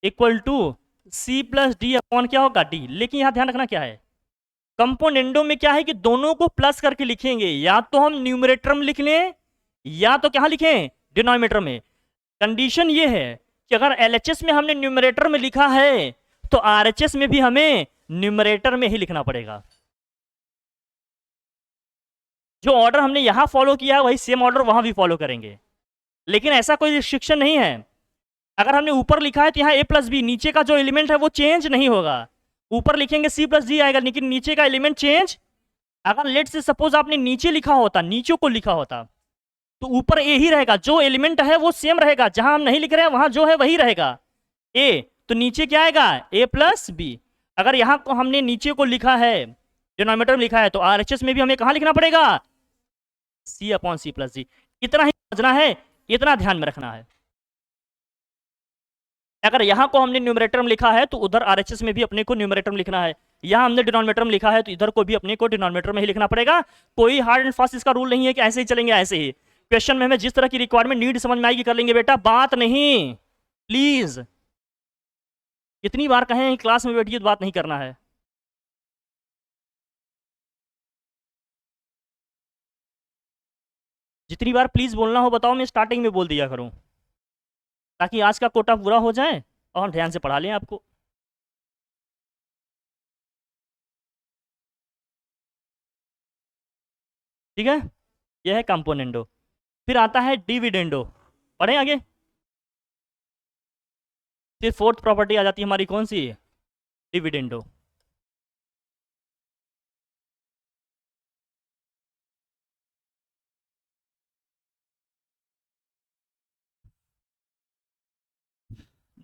equal to C plus D upon क्या होगा, डी। लेकिन यहां ध्यान रखना क्या है, कंपोनेंडो में क्या है कि दोनों को प्लस करके लिखेंगे, या तो हम न्यूमरेटर में लिख लें, या तो क्या लिखें, डिनोमिनेटर में। कंडीशन ये है कि अगर एलएचएस में हमने न्यूमरेटर में लिखा है, तो आरएचएस में भी हमें न्यूमरेटर में ही लिखना पड़ेगा। जो ऑर्डर हमने यहां फॉलो किया है, वही सेम ऑर्डर वहां भी फॉलो करेंगे। लेकिन ऐसा कोई रिस्ट्रिक्शन नहीं है, अगर हमने ऊपर लिखा है तो यहाँ ए प्लस बी, नीचे का जो एलिमेंट है वो चेंज नहीं होगा। ऊपर लिखेंगे सी प्लस डी आएगा, लेकिन नीचे का एलिमेंट चेंज। अगर लेट से सपोज आपने नीचे लिखा होता, नीचे को लिखा होता, तो ऊपर ए ही रहेगा, जो एलिमेंट है वो सेम रहेगा, जहां हम नहीं लिख रहे हैं वहां जो है वही रहेगा ए, तो नीचे क्या आएगा, ए प्लस बी। अगर यहाँ को हमने नीचे को लिखा है, डिनोमिनेटर में लिखा है, तो आरएचएस में भी हमें कहां लिखना पड़ेगा, सी अपॉन सी प्लस डी। इतना ही समझना है, इतना ध्यान में रखना है। अगर यहाँ को हमने न्यूमरेटर में लिखा है, तो उधर आरएचएस में भी अपने को न्यूमरेटर में लिखना है। यहाँ हमने डिनोमिनेटर में लिखा है, तो इधर को भी अपने को डिनोमिनेटर में ही लिखना पड़ेगा। कोई हार्ड एंड फास्ट इसका रूल नहीं है कि ऐसे ही चलेंगे, ऐसे ही। क्वेश्चन में हमें जिस तरह की रिक्वायरमेंट नीड समझ में आएगी कर लेंगे बेटा, बात नहीं, प्लीज। कितनी बार कहें क्लास में बैठिए तो बात नहीं करना है। जितनी बार प्लीज बोलना हो बताओ, मैं स्टार्टिंग में बोल दिया करूं, ताकि आज का कोटा पूरा हो जाए और हम ध्यान से पढ़ा लें आपको। ठीक है, यह है कंपोनेंडो। फिर आता है डिविडेंडो, पढ़ें आगे। फिर फोर्थ प्रॉपर्टी आ जाती है हमारी, कौन सी, डिविडेंडो।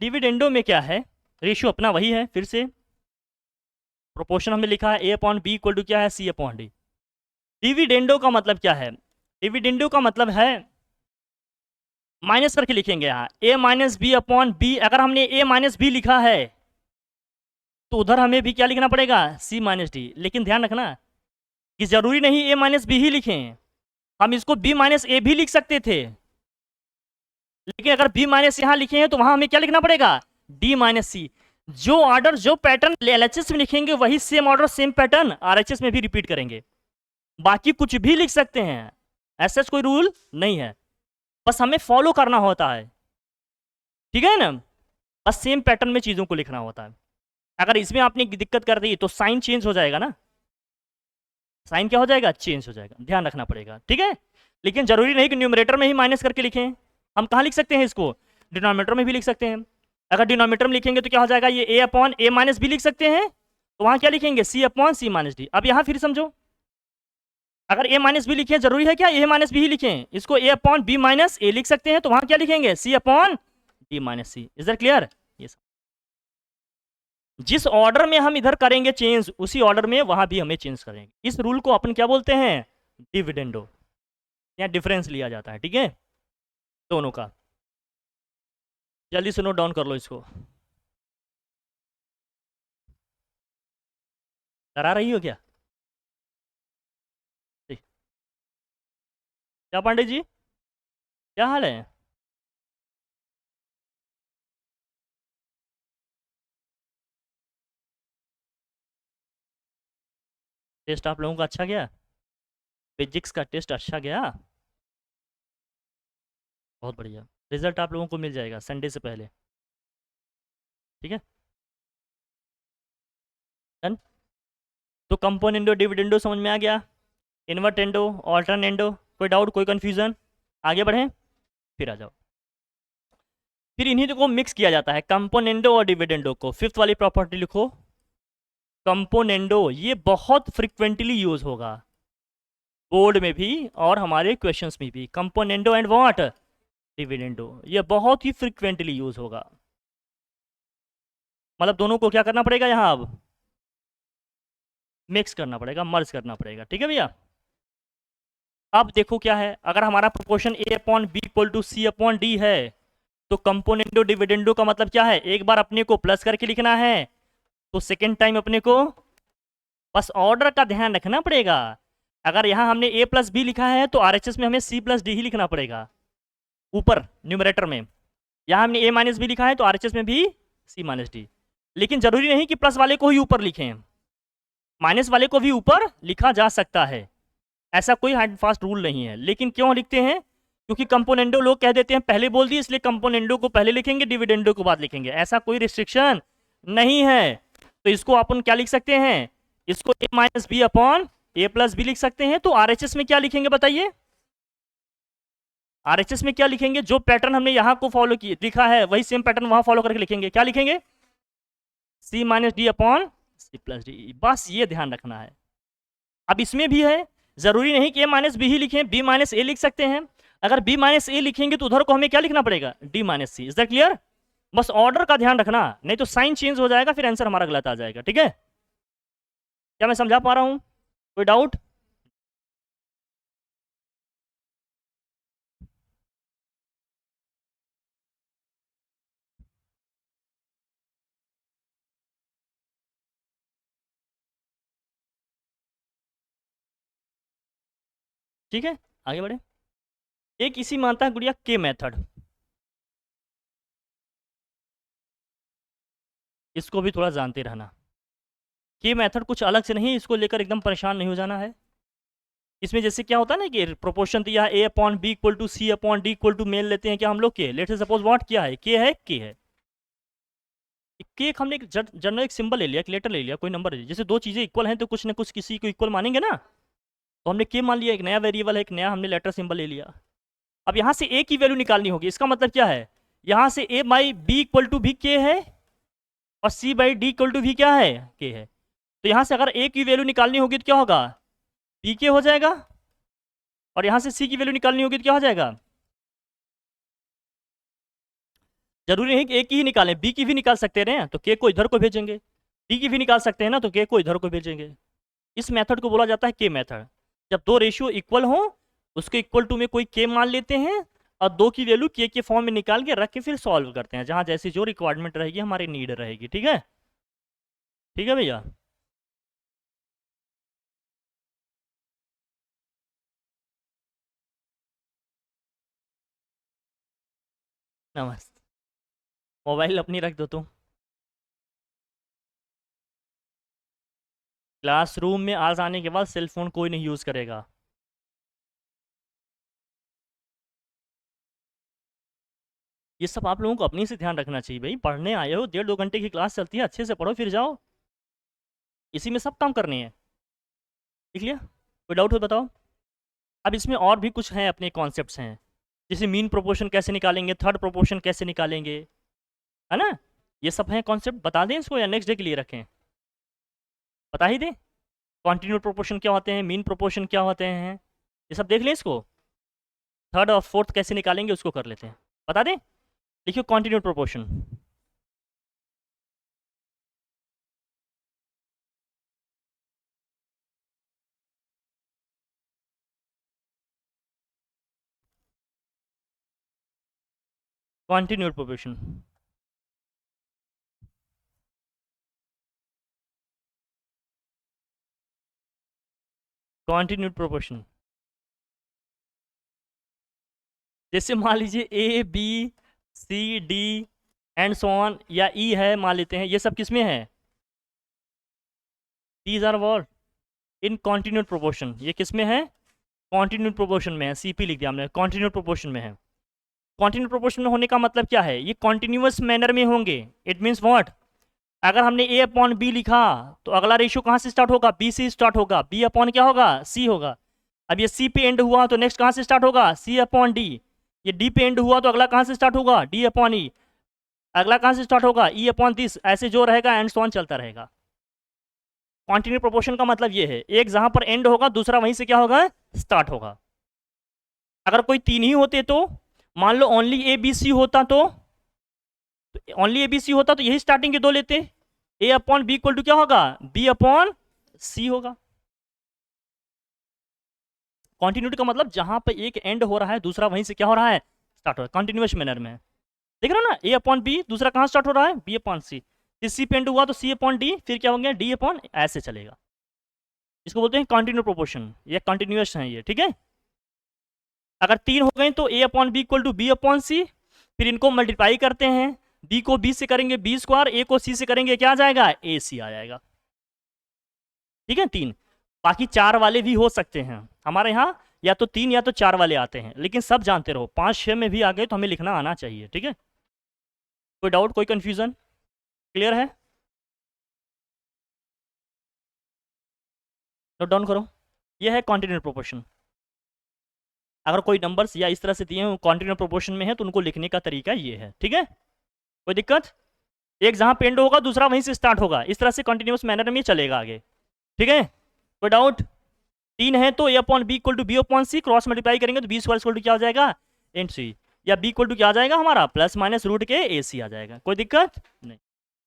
डिविडेंडो में क्या है, रेशियो अपना वही है, फिर से प्रोपोर्शन हमने लिखा है A upon B equal to क्या है, सी अपॉन डी। डिविडेंडो का मतलब क्या है, डिविडेंडो का मतलब है माइनस करके लिखेंगे यहाँ ए माइनस बी अपॉन बी। अगर हमने ए माइनस बी लिखा है तो उधर हमें भी क्या लिखना पड़ेगा, सी माइनस डी। लेकिन ध्यान रखना कि जरूरी नहीं ए माइनस बी ही लिखें, हम इसको बी माइनस ए भी लिख सकते थे। लेकिन अगर बी माइनस यहाँ लिखे हैं तो वहां हमें क्या लिखना पड़ेगा, डी माइनस सी। जो ऑर्डर जो पैटर्न एलएचएस में लिखेंगे वही same order same pattern RHS में भी रिपीट करेंगे। बाकी कुछ भी लिख सकते हैं, ऐसा कोई रूल नहीं है, बस हमें फॉलो करना होता है, ठीक है ना। बस सेम पैटर्न में चीजों को लिखना होता है। अगर इसमें आपने दिक्कत कर दी तो साइन चेंज हो जाएगा ना, साइन क्या हो जाएगा, चेंज हो जाएगा, ध्यान रखना पड़ेगा, ठीक है। लेकिन जरूरी नहीं कि न्यूमरेटर में ही माइनस करके लिखें, हम कहाँ लिख सकते हैं इसको, डिनोमिनेटर में भी लिख सकते हैं। अगर डिनोमिनेटर में लिखेंगे तो क्या हो जाएगा, ये ए अपॉन ए माइनस बी लिख सकते हैं, तो वहां क्या लिखेंगे, सी अपॉन सी माइनस डी। अब यहाँ फिर समझो, अगर ए माइनस बी लिखे, जरूरी है क्या ए माइनस बी ही लिखें, इसको A upon B minus A लिख सकते हैं, तो वहां क्या लिखेंगे, C upon D minus C. Is that clear. जिस ऑर्डर में हम इधर करेंगे चेंज, उसी ऑर्डर में वहां भी हमें चेंज करेंगे। इस रूल को अपन क्या बोलते हैं, डिविडेंडो। यहाँ डिफरेंस लिया जाता है, ठीक है, दोनों का। जल्दी से नोट डाउन कर लो इसको। करा रही हो क्या, क्या पांडे जी, क्या हाल है। टेस्ट आप लोगों का अच्छा गया, फिजिक्स का टेस्ट अच्छा गया, बहुत बढ़िया। रिजल्ट आप लोगों को मिल जाएगा संडे से पहले, ठीक है, डन। तो कंपोनेंडो डिविडेंडो समझ में आ गया, इन्वर्टेंडो ऑल्टरनेंडो, कोई डाउट कोई कंफ्यूजन, आगे बढ़ें, फिर आ जाओ। फिर इन्हीं को मिक्स किया जाता है, कंपोनेंडो और डिविडेंडो को। फिफ्थ वाली प्रॉपर्टी लिखो, कंपोनेंडो। ये बहुत फ्रिक्वेंटली यूज होगा बोर्ड में भी और हमारे क्वेश्चंस में भी। कंपोनेंडो एंड व्हाट, डिविडेंडो, ये बहुत ही फ्रिक्वेंटली यूज होगा। मतलब दोनों को क्या करना पड़ेगा यहाँ, अब मिक्स करना पड़ेगा, मर्ज करना पड़ेगा, ठीक है भैया। अब देखो क्या है, अगर हमारा proportion a upon B equal to C upon D है, तो कंपोनेंडो डिविडेंडो का मतलब क्या है, एक बार अपने को प्लस करके लिखना है, तो सेकेंड टाइम अपने को बस ऑर्डर का ध्यान रखना पड़ेगा। अगर यहाँ हमने ए प्लस बी लिखा है तो आरएचएस में हमें सी प्लस डी ही लिखना पड़ेगा ऊपर न्यूमरेटर में। यहाँ हमने ए माइनस बी लिखा है तो आरएचएस में भी सी माइनस डी। लेकिन जरूरी नहीं कि प्लस वाले को ही ऊपर लिखें, माइनस वाले को भी ऊपर लिखा जा सकता है, ऐसा कोई हार्ड फास्ट रूल नहीं है। लेकिन क्यों लिखते हैं, क्योंकि कंपोनेंडो लोग कह देते हैं पहले बोल दिए, इसलिए कंपोनेंडो को पहले लिखेंगे, डिविडेंडो को बाद लिखेंगे, ऐसा कोई रिस्ट्रिक्शन नहीं है। तो इसको अपन क्या लिख सकते हैं, इसको ए माइनस बी अपॉन ए प्लस बी लिख सकते हैं। तो आरएचएस में क्या लिखेंगे बताइए, आरएचएस में क्या लिखेंगे, जो पैटर्न हमने यहाँ को फॉलो किया लिखा है वही सेम पैटर्न वहां फॉलो करके लिखेंगे। क्या लिखेंगे, C minus D upon C plus D, बस ये ध्यान रखना है। अब इसमें भी है, जरूरी नहीं कि ए माइनस बी ही लिखें, बी माइनस ए लिख सकते हैं। अगर बी माइनस ए लिखेंगे तो उधर को हमें क्या लिखना पड़ेगा, d minus C. Is that clear. बस ऑर्डर का ध्यान रखना, नहीं तो साइन चेंज हो जाएगा, फिर आंसर हमारा गलत आ जाएगा, ठीक है। क्या मैं समझा पा रहा हूं, कोई डाउट। ठीक है, आगे बढ़े। एक इसी मानता है गुड़िया के मेथड, इसको भी थोड़ा जानते रहना। के मेथड कुछ अलग से नहीं, इसको लेकर एकदम परेशान नहीं हो जाना है। इसमें जैसे क्या होता है ना कि प्रोपोर्शन दिया है A upon B equal to C upon D equal to मेल लेते हैं क्या हम लोग के, लेट्स सपोज व्हाट क्या है, के है, के है के एक हमने एक जनरल एक सिंबल ले लिया, एक लेटर ले लिया, कोई नंबर ले लिया। जैसे दो चीजें इक्वल हैं तो कुछ ना कुछ किसी को इक्वल मानेंगे ना, तो हमने के मान लिया, एक नया वेरिएबल है, एक नया हमने लेटर सिंबल ले लिया। अब यहाँ से ए की वैल्यू निकालनी होगी, इसका मतलब क्या है, यहाँ से ए बाई बी इक्वल टू भी के है और सी बाई डी इक्वल टू भी क्या है, के है। तो यहाँ से अगर ए की वैल्यू निकालनी होगी तो क्या होगा, बी के हो जाएगा, और यहाँ से सी की वैल्यू निकालनी होगी तो क्या हो जाएगा, जरूरी नहीं कि एक की ही निकालें, बी की भी निकाल सकते हैं, तो के को इधर को भेजेंगे, डी की भी निकाल सकते हैं ना, तो के को इधर को भेजेंगे। इस मेथड को बोला जाता है के मेथड। जब दो रेशियो इक्वल हो, उसके इक्वल टू में कोई के मान लेते हैं और दो की वैल्यू के फॉर्म में निकाल के रख के फिर सॉल्व करते हैं, जहां जैसी जो रिक्वायरमेंट रहेगी, हमारी नीड रहेगी। ठीक है, ठीक है भैया। नमस्ते। मोबाइल अपनी रख दो तुम। क्लासरूम में आज आने के बाद सेल फोन कोई नहीं यूज करेगा। ये सब आप लोगों को अपनी से ध्यान रखना चाहिए भाई। पढ़ने आए हो, 1.5-2 घंटे की क्लास चलती है, अच्छे से पढ़ो फिर जाओ। इसी में सब काम करने हैं। ठीक है, कोई डाउट हो बताओ। अब इसमें और भी कुछ हैं, अपने कॉन्सेप्ट्स हैं, जैसे मीन प्रोपोर्शन कैसे निकालेंगे, थर्ड प्रोपोर्शन कैसे निकालेंगे, है ना। ये सब हैं कॉन्सेप्ट। बता दें इसको या नेक्स्ट डे के लिए रखें? बता ही दें। कॉन्टिन्यूड प्रोपोर्शन क्या होते हैं, मीन प्रोपोर्शन क्या होते हैं, ये सब देख लें। इसको थर्ड और फोर्थ कैसे निकालेंगे उसको कर लेते हैं। बता दें, लिखिए continued proportion. Continued proportion, continued proportion. जैसे मान लीजिए a b c d and so on, या ई है मान लेते हैं, ये सब किस में है? These are what in continued proportion. ये किस में है? कॉन्टिन्यूड प्रोपोर्शन में है। सीपी लिख दिया हमने, कॉन्टिन्यूड प्रोपोर्शन में है। कॉन्टिन्यूड प्रोपोर्शन में होने का मतलब क्या है? ये कॉन्टिन्यूअस मैनर में होंगे। It means what? अगर हमने ए अपॉन बी लिखा तो अगला रेशियो कहाँ से स्टार्ट होगा? बी से स्टार्ट होगा। बी अपॉन क्या होगा? सी होगा। अब ये सी पे एंड हुआ तो नेक्स्ट कहाँ से स्टार्ट होगा? सी अपॉन डी। ये डी पे एंड हुआ तो अगला कहाँ से स्टार्ट होगा? डी अपॉन ई। अगला कहाँ से स्टार्ट होगा? ई अपॉन दिस। ऐसे जो रहेगा एंड सो ऑन चलता रहेगा। कॉन्टिन्यू प्रोपोर्शन का मतलब ये है, एक जहां पर एंड होगा दूसरा वहीं से क्या होगा? स्टार्ट होगा। अगर कोई तीन ही होते तो, मान लो ओनली ए बी सी होता तो, ओनली ए बी सी होता तो यही स्टार्टिंग के दो लेते। ए अपॉन बी इक्वल टू क्या होगा? बी अपॉन सी होगा। कॉन्टिन्यूटी का मतलब जहां पर एक एंड हो रहा है दूसरा वहीं से क्या हो रहा है? स्टार्ट हो रहा है, कंटिन्यूअस मैनर में। देख रहे हो ना, ए अपॉन बी, दूसरा कहाँ स्टार्ट हो रहा है? बी अपॉन सी। सी पे एंड हुआ तो सी अपॉन डी, फिर क्या हो गया? डी अपॉन, ऐसे चलेगा। इसको बोलते हैं कंटिन्यू प्रोपोर्शन। ये कंटिन्यूअस है ये, ठीक है। अगर तीन हो गए तो ए upon B equal to B upon C, फिर इनको मल्टीप्लाई करते हैं। बी को बी से करेंगे बी स्क्वायर, ए को सी से करेंगे क्या आ जाएगा? ए सी आ जाएगा। ठीक है, तीन। बाकी चार वाले भी हो सकते हैं हमारे यहाँ, या तो तीन या तो चार वाले आते हैं, लेकिन सब जानते रहो 5-6 में भी आ गए तो हमें लिखना आना चाहिए। ठीक है, कोई डाउट, कोई कंफ्यूजन? क्लियर है? नोट डाउन करो। ये है कॉन्टिन्यूड प्रोपोर्शन। अगर कोई नंबर्स या इस तरह से दिए हो कॉन्टिन्यूड प्रोपोर्शन में है तो उनको लिखने का तरीका ये है। ठीक है, कोई दिक्कत? एक जहां पेंड होगा दूसरा वहीं से स्टार्ट होगा, इस तरह से कंटिन्यूस मैनर में चलेगा आगे। ठीक है, कोई डाउट? तीन है तो ए upon B equal to B upon C, cross multiply करेंगे तो बी स्क्वायर इक्वल टू क्या हो जाएगा? N C. या बी इक्वल टू क्या आ जाएगा हमारा? प्लस माइनस रूट के ए सी आ जाएगा। कोई दिक्कत नहीं,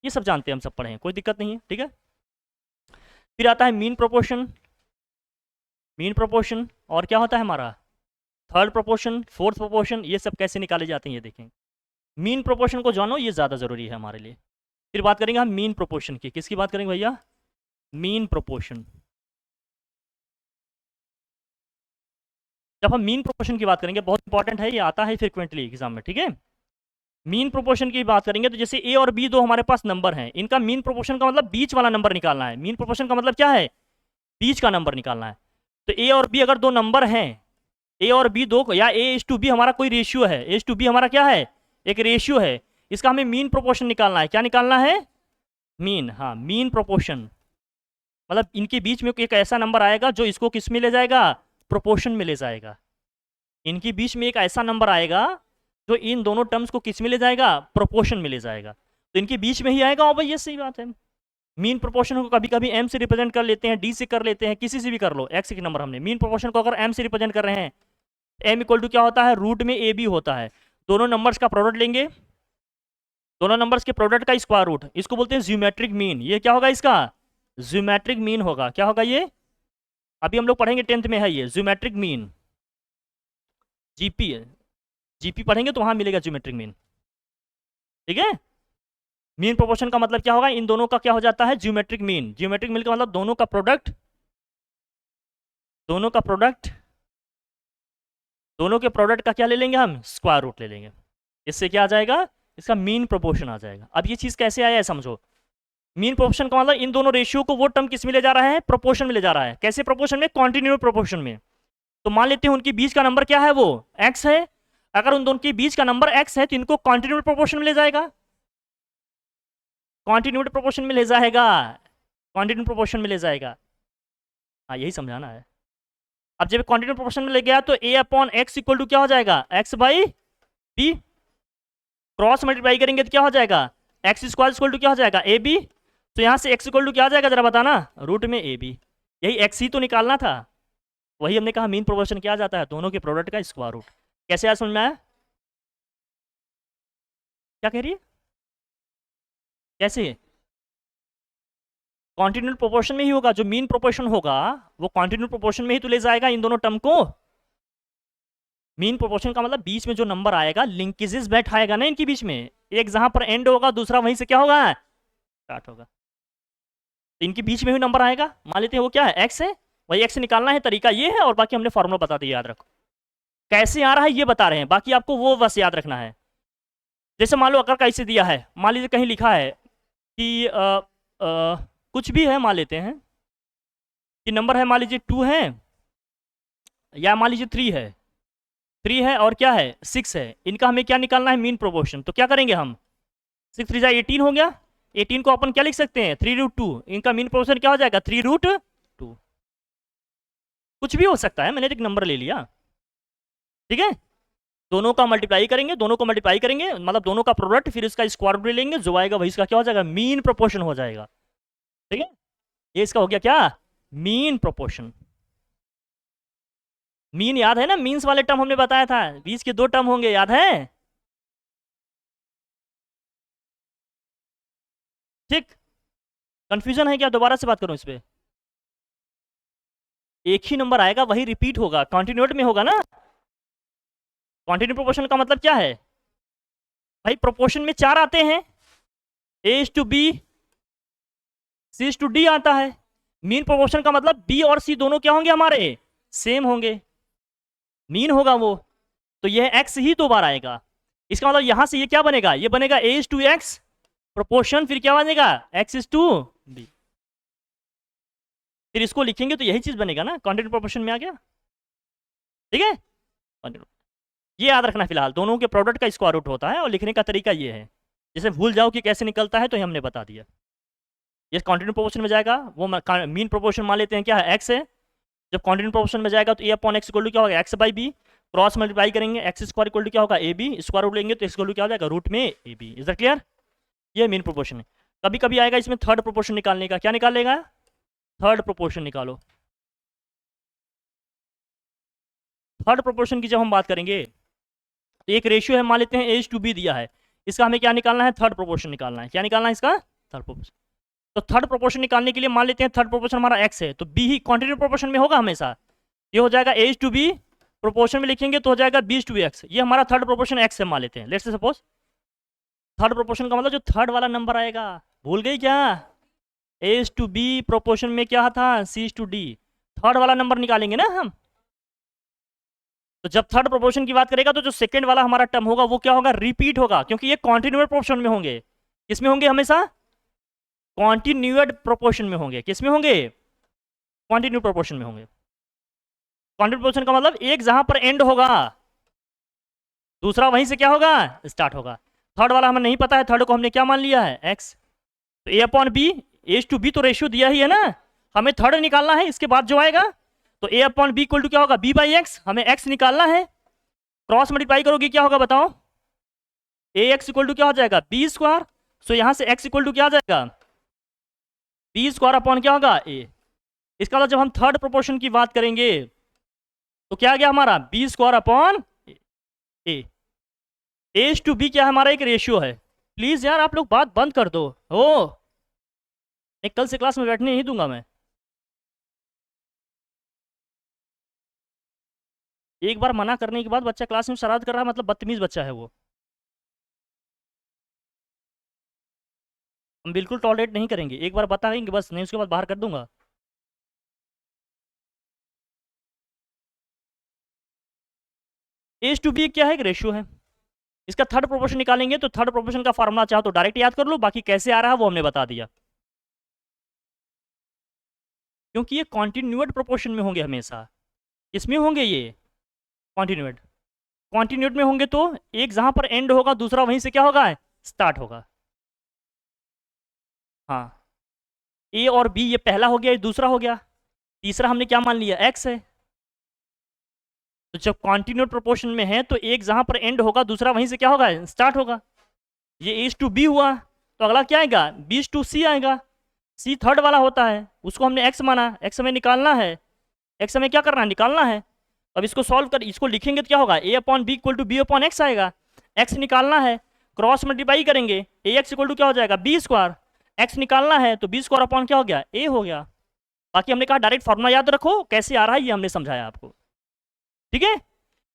ये सब जानते हैं हम, सब पढ़े हैं, कोई दिक्कत नहीं है। ठीक है, फिर आता है मीन प्रोपोर्शन। मीन प्रोपोर्शन और क्या होता है हमारा? थर्ड प्रोपोर्शन, फोर्थ प्रोपोर्शन, ये सब कैसे निकाले जाते हैं ये देखेंगे। मीन प्रोपोर्शन को जानो, ये ज़्यादा ज़रूरी है हमारे लिए। फिर बात करेंगे हम मीन प्रोपोर्शन की। किसकी बात करेंगे भैया? Mean proportion. जब हम मीन प्रोपोर्शन की बात करेंगे, बहुत इंपॉर्टेंट है, ये आता है फ्रिक्वेंटली एग्जाम में। ठीक है, मीन प्रोपोर्शन की बात करेंगे तो जैसे ए और बी दो हमारे पास नंबर हैं, इनका मीन प्रोपोर्शन का मतलब बीच वाला नंबर निकालना है। मीन प्रोपोर्शन का मतलब क्या है? बीच का नंबर निकालना है। तो ए और बी अगर दो नंबर हैं, ए और बी दो, या ए इज टू बी हमारा कोई रेशियो है, ए इज टू बी हमारा क्या है? एक रेशियो है। इसका हमें मीन प्रोपोर्शन निकालना है। क्या निकालना है? मीन। हाँ, मीन प्रोपोर्शन मतलब इनके बीच में एक ऐसा नंबर आएगा जो इसको किस में ले जाएगा? प्रोपोर्शन में ले जाएगा। इनके बीच में एक ऐसा नंबर आएगा जो इन दोनों टर्म्स को किस में ले जाएगा? प्रोपोर्शन में ले जाएगा। तो इनके बीच में ही आएगा। और भाई ये सही बात है। मीन प्रोपोर्शन को कभी कभी एम से रिप्रेजेंट कर लेते हैं, डी से कर लेते हैं, किसी से भी कर लो। एक्स के नंबर हमने मीन प्रोपोर्शन को अगर एम से रिप्रेजेंट कर रहे हैं, एम इक्वल टू क्या होता है? रूट में ए बी होता है। दोनों नंबर्स का प्रोडक्ट लेंगे, दोनों नंबर्स के प्रोडक्ट का स्क्वायर रूट, इसको बोलते हैं ज्योमेट्रिक मीन। ये क्या होगा इसका? ज्योमेट्रिक मीन होगा। क्या होगा ये? अभी हम लोग पढ़ेंगे, 10th में है ये ज्योमेट्रिक मीन। जीपी है, जीपी पढ़ेंगे तो वहां मिलेगा ज्योमेट्रिक मीन। ठीक है। मीन प्रोपोर्शन का मतलब क्या होगा? इन दोनों का क्या हो जाता है? Geometric mean. ज्योमेट्रिक मीन का मतलब दोनों का प्रोडक्ट, दोनों का प्रोडक्ट, दोनों के प्रोडक्ट का क्या ले लेंगे हम? स्क्वायर रूट ले लेंगे। इससे क्या आ जाएगा? इसका मीन प्रोपोर्शन आ जाएगा। अब ये चीज कैसे आया है समझो। मीन प्रोपोर्शन का मतलब इन दोनों रेशियो को वो टर्म किस में ले जा रहा है? प्रोपोर्शन में ले जा रहा है। कैसे प्रोपोर्शन में? कॉन्टिन्यूअस प्रोपोर्शन में। तो मान लेते हैं उनके बीच का नंबर क्या है? वो x है। अगर उन दोनों के बीच का नंबर x है तो इनको कॉन्टिन्यूअस प्रोपोर्शन में ले जाएगा, कॉन्टिन्यूअस प्रोपोर्शन में ले जाएगा, कॉन्टिन्यूअस प्रोपोर्शन में ले जाएगा। हाँ, यही समझाना है। अब जब कॉन्टिन्यूअस प्रोपोर्शन में ले गया तो a upon x equal to क्या हो जाएगा? x by b. Cross multiply करेंगे तो क्या हो जाएगा? एक्स स्क्वायर इक्वल टू क्या हो जाएगा? A b. तो यहाँ से x इक्वल टू क्या आ जाएगा? जरा बताना। रूट में ए बी। यही x ही तो निकालना था। वही हमने कहा मीन प्रोपोर्शन क्या आ जाता है? दोनों के प्रोडक्ट का स्क्वायर रूट। कैसे आया समझ में आया? क्या कह रही है? कैसे? कॉन्टिन्यूअस प्रोपोर्शन में ही होगा। जो मीन प्रोपोर्शन होगा वो कॉन्टिन्यूअस प्रोपोर्शन में ही तो ले जाएगा इन दोनों टर्म को। मीन प्रोपोर्शन का मतलब बीच में जो नंबर आएगा, लिंकेजेस बैठाएगा ना इनके बीच में। एक जहां पर एंड होगा, दूसरा वहीं से क्या होगा? स्टार्ट होगा। तो इनके बीच में भी नंबर आएगा। मान लेते हैं वो क्या है? एक्स है। वही एक्स निकालना है, तरीका ये है। और बाकी हमने फॉर्मूला बता दिया, याद रखो। कैसे आ रहा है ये बता रहे हैं, बाकी आपको वो बस याद रखना है। जैसे मान लो अगर कैसे दिया है, मान लीजिए कहीं लिखा है कि कुछ भी है, मान लेते हैं कि नंबर है, मान लीजिए 2 है, या मान लीजिए 3 है। 3 है और क्या है? 6 है। इनका हमें क्या निकालना है? Mean proportion. तो क्या करेंगे हम? 6 3 18 हो गया। 18 को अपन क्या लिख सकते हैं? 3√2। इनका मीन प्रोपोर्शन क्या हो जाएगा? 3√2। कुछ भी हो सकता है, मैंने एक नंबर ले लिया। ठीक है। दोनों का मल्टीप्लाई करेंगे, दोनों को मल्टीप्लाई करेंगे, मतलब दोनों का प्रोडक्ट, फिर इसका स्क्वायर रूट ले लेंगे। जो आएगा वही इसका क्या हो जाएगा? मीन प्रोपोर्शन हो जाएगा। ठीक है। ये इसका हो गया क्या? Mean proportion. मीन याद है ना? मीन्स वाले टर्म हमने बताया था, बीच के 2 टर्म होंगे, याद है? ठीक। कंफ्यूजन है क्या? दोबारा से बात करूं इस पे। एक ही नंबर आएगा, वही रिपीट होगा, कॉन्टिन्यूट में होगा ना। कॉन्टिन्यू प्रोपोर्शन का मतलब क्या है भाई? प्रोपोर्शन में 4 आते हैं, A is to B, C is to D आता है। मीन प्रोपोर्शन का मतलब बी और सी दोनों क्या होंगे? हमारे सेम होंगे, मीन होगा वो। तो यह एक्स ही 2 बार आएगा। इसका मतलब यहां से ये क्या बनेगा? ये बनेगा a is to x proportion, फिर क्या बनेगा? X is to b. फिर इसको लिखेंगे तो यही चीज बनेगा ना, कॉन्टिन्यू प्रोपोर्शन में आ गया। ठीक है। ये याद रखना, फिलहाल दोनों के प्रोडक्ट का स्क्वायर रूट होता है और लिखने का तरीका ये है। जैसे भूल जाओ कि कैसे निकलता है तो ये हमने बता दिया। ये कॉन्टिन्यू प्रोपोर्शन में जाएगा, वो मीन प्रोपोर्शन मान लेते हैं क्या है? एक्स है। जब कॉन्टिन्यू प्रोपोर्शन में जाएगा तो ए अपॉन एक्स इक्वल टू क्या होगा? X by b. Cross multiply करेंगे, एक्स स्क्वायर इक्वल टू क्या होगा? A B. स्क्वायर रूट लेंगे तो एक्स इक्वल टू क्या हो जाएगा? रूट में a b. Is that clear? ये मीन प्रोपोर्शन है। कभी कभी आएगा इसमें थर्ड प्रोपोर्शन निकालने का। क्या निकालेगा? थर्ड प्रोपोर्शन निकालो। थर्ड प्रोपोर्शन की जब हम बात करेंगे तो एक रेशियो है, मान लेते हैं ए इज टू बी दिया है। इसका हमें क्या निकालना है? थर्ड प्रोपोर्शन निकालना है। क्या निकालना है इसका? Third proportion. तो थर्ड प्रोपोर्शन निकालने के लिए मान लेते हैं थर्ड प्रोपोर्शन हमारा एक्स है, तो बी ही कॉन्टिन्यू प्रोपोर्शन में होगा हमेशा। ये हो जाएगा ए इज टू बी, प्रोपोर्शन में लिखेंगे तो हो जाएगा बी इज टू एक्स। ये हमारा थर्ड प्रोपोर्शन एक्स है मान लेते हैं। Let's say suppose third proportion का मतलब जो थर्ड वाला नंबर आएगा, भूल गई क्या? ए इज टू बी प्रोपोर्शन में क्या था? सी इज टू डी। थर्ड वाला नंबर निकालेंगे ना हम। तो जब थर्ड प्रोपोर्शन की बात करेगा तो जो सेकंड वाला हमारा टर्म होगा वो क्या होगा? रिपीट होगा, क्योंकि ये कॉन्टिन्यूअस प्रोपोर्शन में होंगे। किसमें होंगे? हमेशा कॉन्टिन्यूअड प्रोपोर्शन में होंगे। किसमें होंगे? कॉन्टिन्यू प्रोपोर्शन में होंगे। कॉन्टिन्यू प्रोपोर्शन का मतलब एक जहां पर एंड होगा, दूसरा वहीं से क्या होगा? स्टार्ट होगा। थर्ड वाला हमें नहीं पता है, थर्ड को हमने क्या मान लिया है? एक्स। तो ए upon B, as to B तो रेशियो दिया ही है ना, हमें थर्ड निकालना है इसके बाद जो आएगा। तो ए अपॉन बी इक्वल टू क्या होगा? B by x. हमें एक्स निकालना है। क्रॉस मल्टीप्लाई करोगे क्या होगा बताओ? ए एक्स इक्वल टू क्या हो जाएगा? B square. सो यहां से एक्स इक्वल टू क्या आ जाएगा? बी स्क्वायर अपॉन क्या होगा? ए। इसका मतलब जब हम थर्ड प्रोपोर्शन की बात करेंगे तो क्या आ गया हमारा? B square upon a. As to b क्या है हमारा? एक रेशियो है। प्लीज यार आप लोग बात बंद कर दो। ओ, मैं कल से क्लास में बैठने नहीं दूंगा मैं। एक बार मना करने के बाद बच्चा क्लास में शरारत कर रहा है, मतलब बदतमीज बच्चा है वो। हम बिल्कुल टॉलरेट नहीं करेंगे, एक बार बताएंगे बस, नहीं उसके बाद बाहर कर दूंगा। एज टू बी क्या है? एक रेशियो है। इसका थर्ड प्रोपोर्शन निकालेंगे तो थर्ड प्रोपोर्शन का फार्मूला चाहो तो डायरेक्ट याद कर लो, बाकी कैसे आ रहा है वो हमने बता दिया। क्योंकि ये कॉन्टिन्यूड प्रोपोर्शन में होंगे हमेशा। इसमें होंगे ये कॉन्टिन्यूड। कॉन्टिन्यूड में होंगे तो एक जहां पर एंड होगा दूसरा वहीं से क्या होगा? स्टार्ट होगा। हाँ, ए और बी ये पहला हो गया, ये दूसरा हो गया, तीसरा हमने क्या मान लिया? एक्स है। तो जब कॉन्टिन्यूड प्रोपोर्शन में है तो एक जहां पर एंड होगा दूसरा वहीं से क्या होगा? स्टार्ट होगा। ये एज टू बी हुआ, तो अगला क्या आएगा? बी टू सी आएगा। सी थर्ड वाला होता है, उसको हमने एक्स माना, एक्स हमें निकालना है, एक्स हमें क्या करना है? निकालना है। अब इसको सॉल्व कर, इसको लिखेंगे तो क्या होगा? A upon B equal to B upon X आएगा। एक्स निकालना है, क्रॉस मल्टीप्लाई करेंगे, ए एक्स इक्वल टू क्या हो जाएगा? B square. एक्स निकालना है तो बी स्क्वायर अपॉन क्या हो गया? ए हो गया। बाकी हमने कहा डायरेक्ट फॉर्मूला याद रखो, कैसे आ रहा है ये हमने समझाया आपको। ठीक है,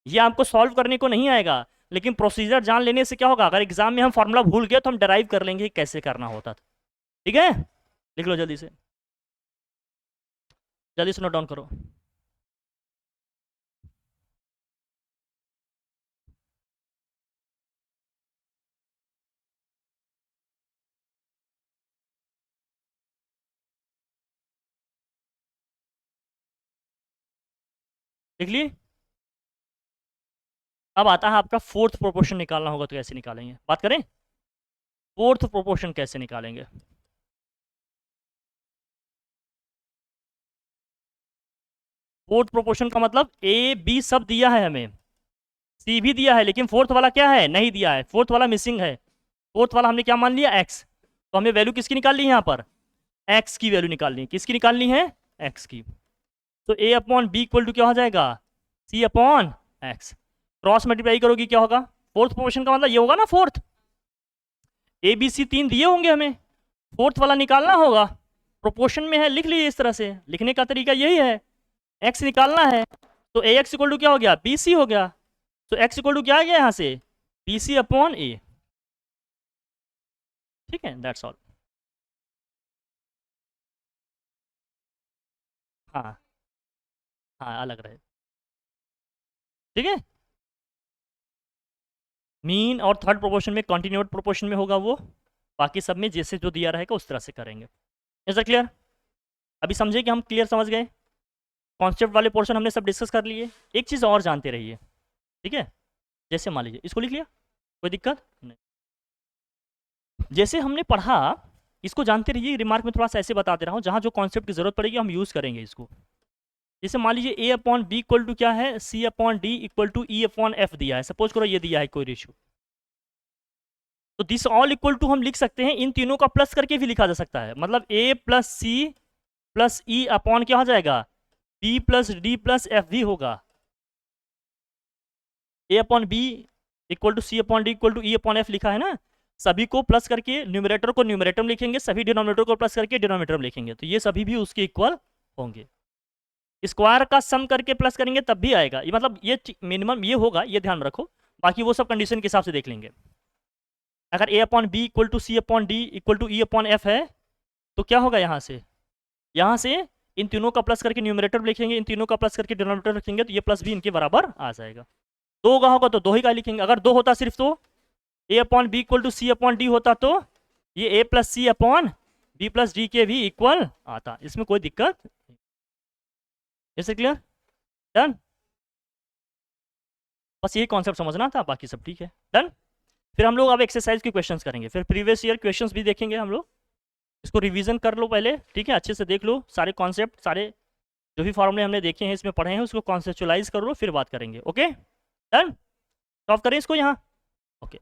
ये आपको सॉल्व करने को नहीं आएगा, लेकिन प्रोसीजर जान लेने से क्या होगा? अगर एग्जाम में हम फॉर्मूला भूल गए तो हम डराइव कर लेंगे कैसे करना होता था। ठीक है, लिख लो जल्दी से, जल्दी से नोट डाउन करो। लिख लिए? अब आता है आपका फोर्थ प्रोपोर्शन निकालना होगा तो कैसे निकालेंगे, बात करें। फोर्थ प्रोपोर्शन कैसे निकालेंगे? फोर्थ प्रोपोर्शन का मतलब ए बी सब दिया है हमें, सी भी दिया है, लेकिन फोर्थ वाला क्या है? नहीं दिया है, फोर्थ वाला मिसिंग है। फोर्थ वाला हमने क्या मान लिया? एक्स। तो हमें वैल्यू किसकी निकालनी है यहाँ पर? एक्स की वैल्यू निकालनी है। किसकी निकालनी है? एक्स की। तो ए अपॉन बी इक्वल टू क्या हो जाएगा? सी अपॉन एक्स। क्रॉस मल्टीप्लाई करोगी क्या होगा? फोर्थ प्रोपोर्शन का मतलब ये होगा ना, फोर्थ। ए बी सी तीन दिए होंगे हमें, फोर्थ वाला निकालना होगा, प्रोपोर्शन में है, लिख लीजिए। इस तरह से लिखने का तरीका यही है। एक्स निकालना है तो ए एक्स इक्वल टू क्या हो गया? बी सी हो गया। तो एक्स इक्वल टू क्या आ गया यहाँ से? बी सी अपॉन ए। ठीक है, दैट्स ऑल। हाँ हाँ, अलग रहे। ठीक है, मीन और थर्ड प्रोपोर्शन में कॉन्टिन्यूड प्रोपोर्शन में होगा वो, बाकी सब में जैसे जो दिया रहेगा उस तरह से करेंगे। Is that clear? अभी समझे कि हम क्लियर समझ गए? कॉन्सेप्ट वाले पोर्शन हमने सब डिस्कस कर लिए। एक चीज़ और जानते रहिए, ठीक है। जैसे मान लीजिए इसको लिख लिया, कोई दिक्कत नहीं। जैसे हमने पढ़ा, इसको जानते रहिए। रिमार्क में थोड़ा सा ऐसे बता दे रहा हूँ, जहाँ जो कॉन्सेप्ट की जरूरत पड़ेगी हम यूज़ करेंगे इसको। जैसे मान लीजिए A upon B equal to क्या है? C upon D equal to E upon F दिया है। सपोज करो ये दिया है कोई रेशियो, तो दिस ऑल इक्वल टू हम लिख सकते हैं, इन तीनों का प्लस करके भी लिखा जा सकता है। मतलब A plus C plus E upon क्या हो जाएगा? B plus D plus F भी होगा। A upon B equal to C upon D equal to E upon F लिखा है ना, सभी को प्लस करके न्यूमरेटर को न्यूमरेटर में लिखेंगे, सभी डिनोमिनेटर को प्लस करके डिनोमिनेटर में लिखेंगे, तो ये सभी भी उसके इक्वल होंगे। स्क्वायर का सम करके प्लस करेंगे तब भी आएगा, ये मतलब ये मिनिमम ये होगा, ये ध्यान रखो। बाकी वो सब कंडीशन के हिसाब से देख लेंगे। अगर A upon B equal to C upon D equal to E upon F है तो क्या होगा? यहाँ से इन तीनों का प्लस करके न्यूमरेटर में लिखेंगे, इन तीनों का प्लस करके डिनोमिनेटर लिखेंगे, तो ये प्लस भी इनके बराबर आ जाएगा। दो का होगा तो दो ही का लिखेंगे, अगर दो होता सिर्फ तो ए upon B equal to C upon D होता तो ये A plus C upon B plus D के भी इक्वल आता, इसमें कोई दिक्कत नहीं। इसे क्लियर? डन? बस यही कॉन्सेप्ट समझना था, बाकी सब ठीक है। डन? फिर हम लोग अब एक्सरसाइज के क्वेश्चंस करेंगे, फिर प्रीवियस ईयर क्वेश्चंस भी देखेंगे हम लोग। इसको रिवीजन कर लो पहले, ठीक है, अच्छे से देख लो सारे कॉन्सेप्ट, सारे जो भी फॉर्मूले हमने देखे हैं इसमें पढ़े हैं उसको कॉन्सेप्चुअलाइज कर लो, फिर बात करेंगे। Okay, done? सॉल्व करें इसको यहाँ। ओके।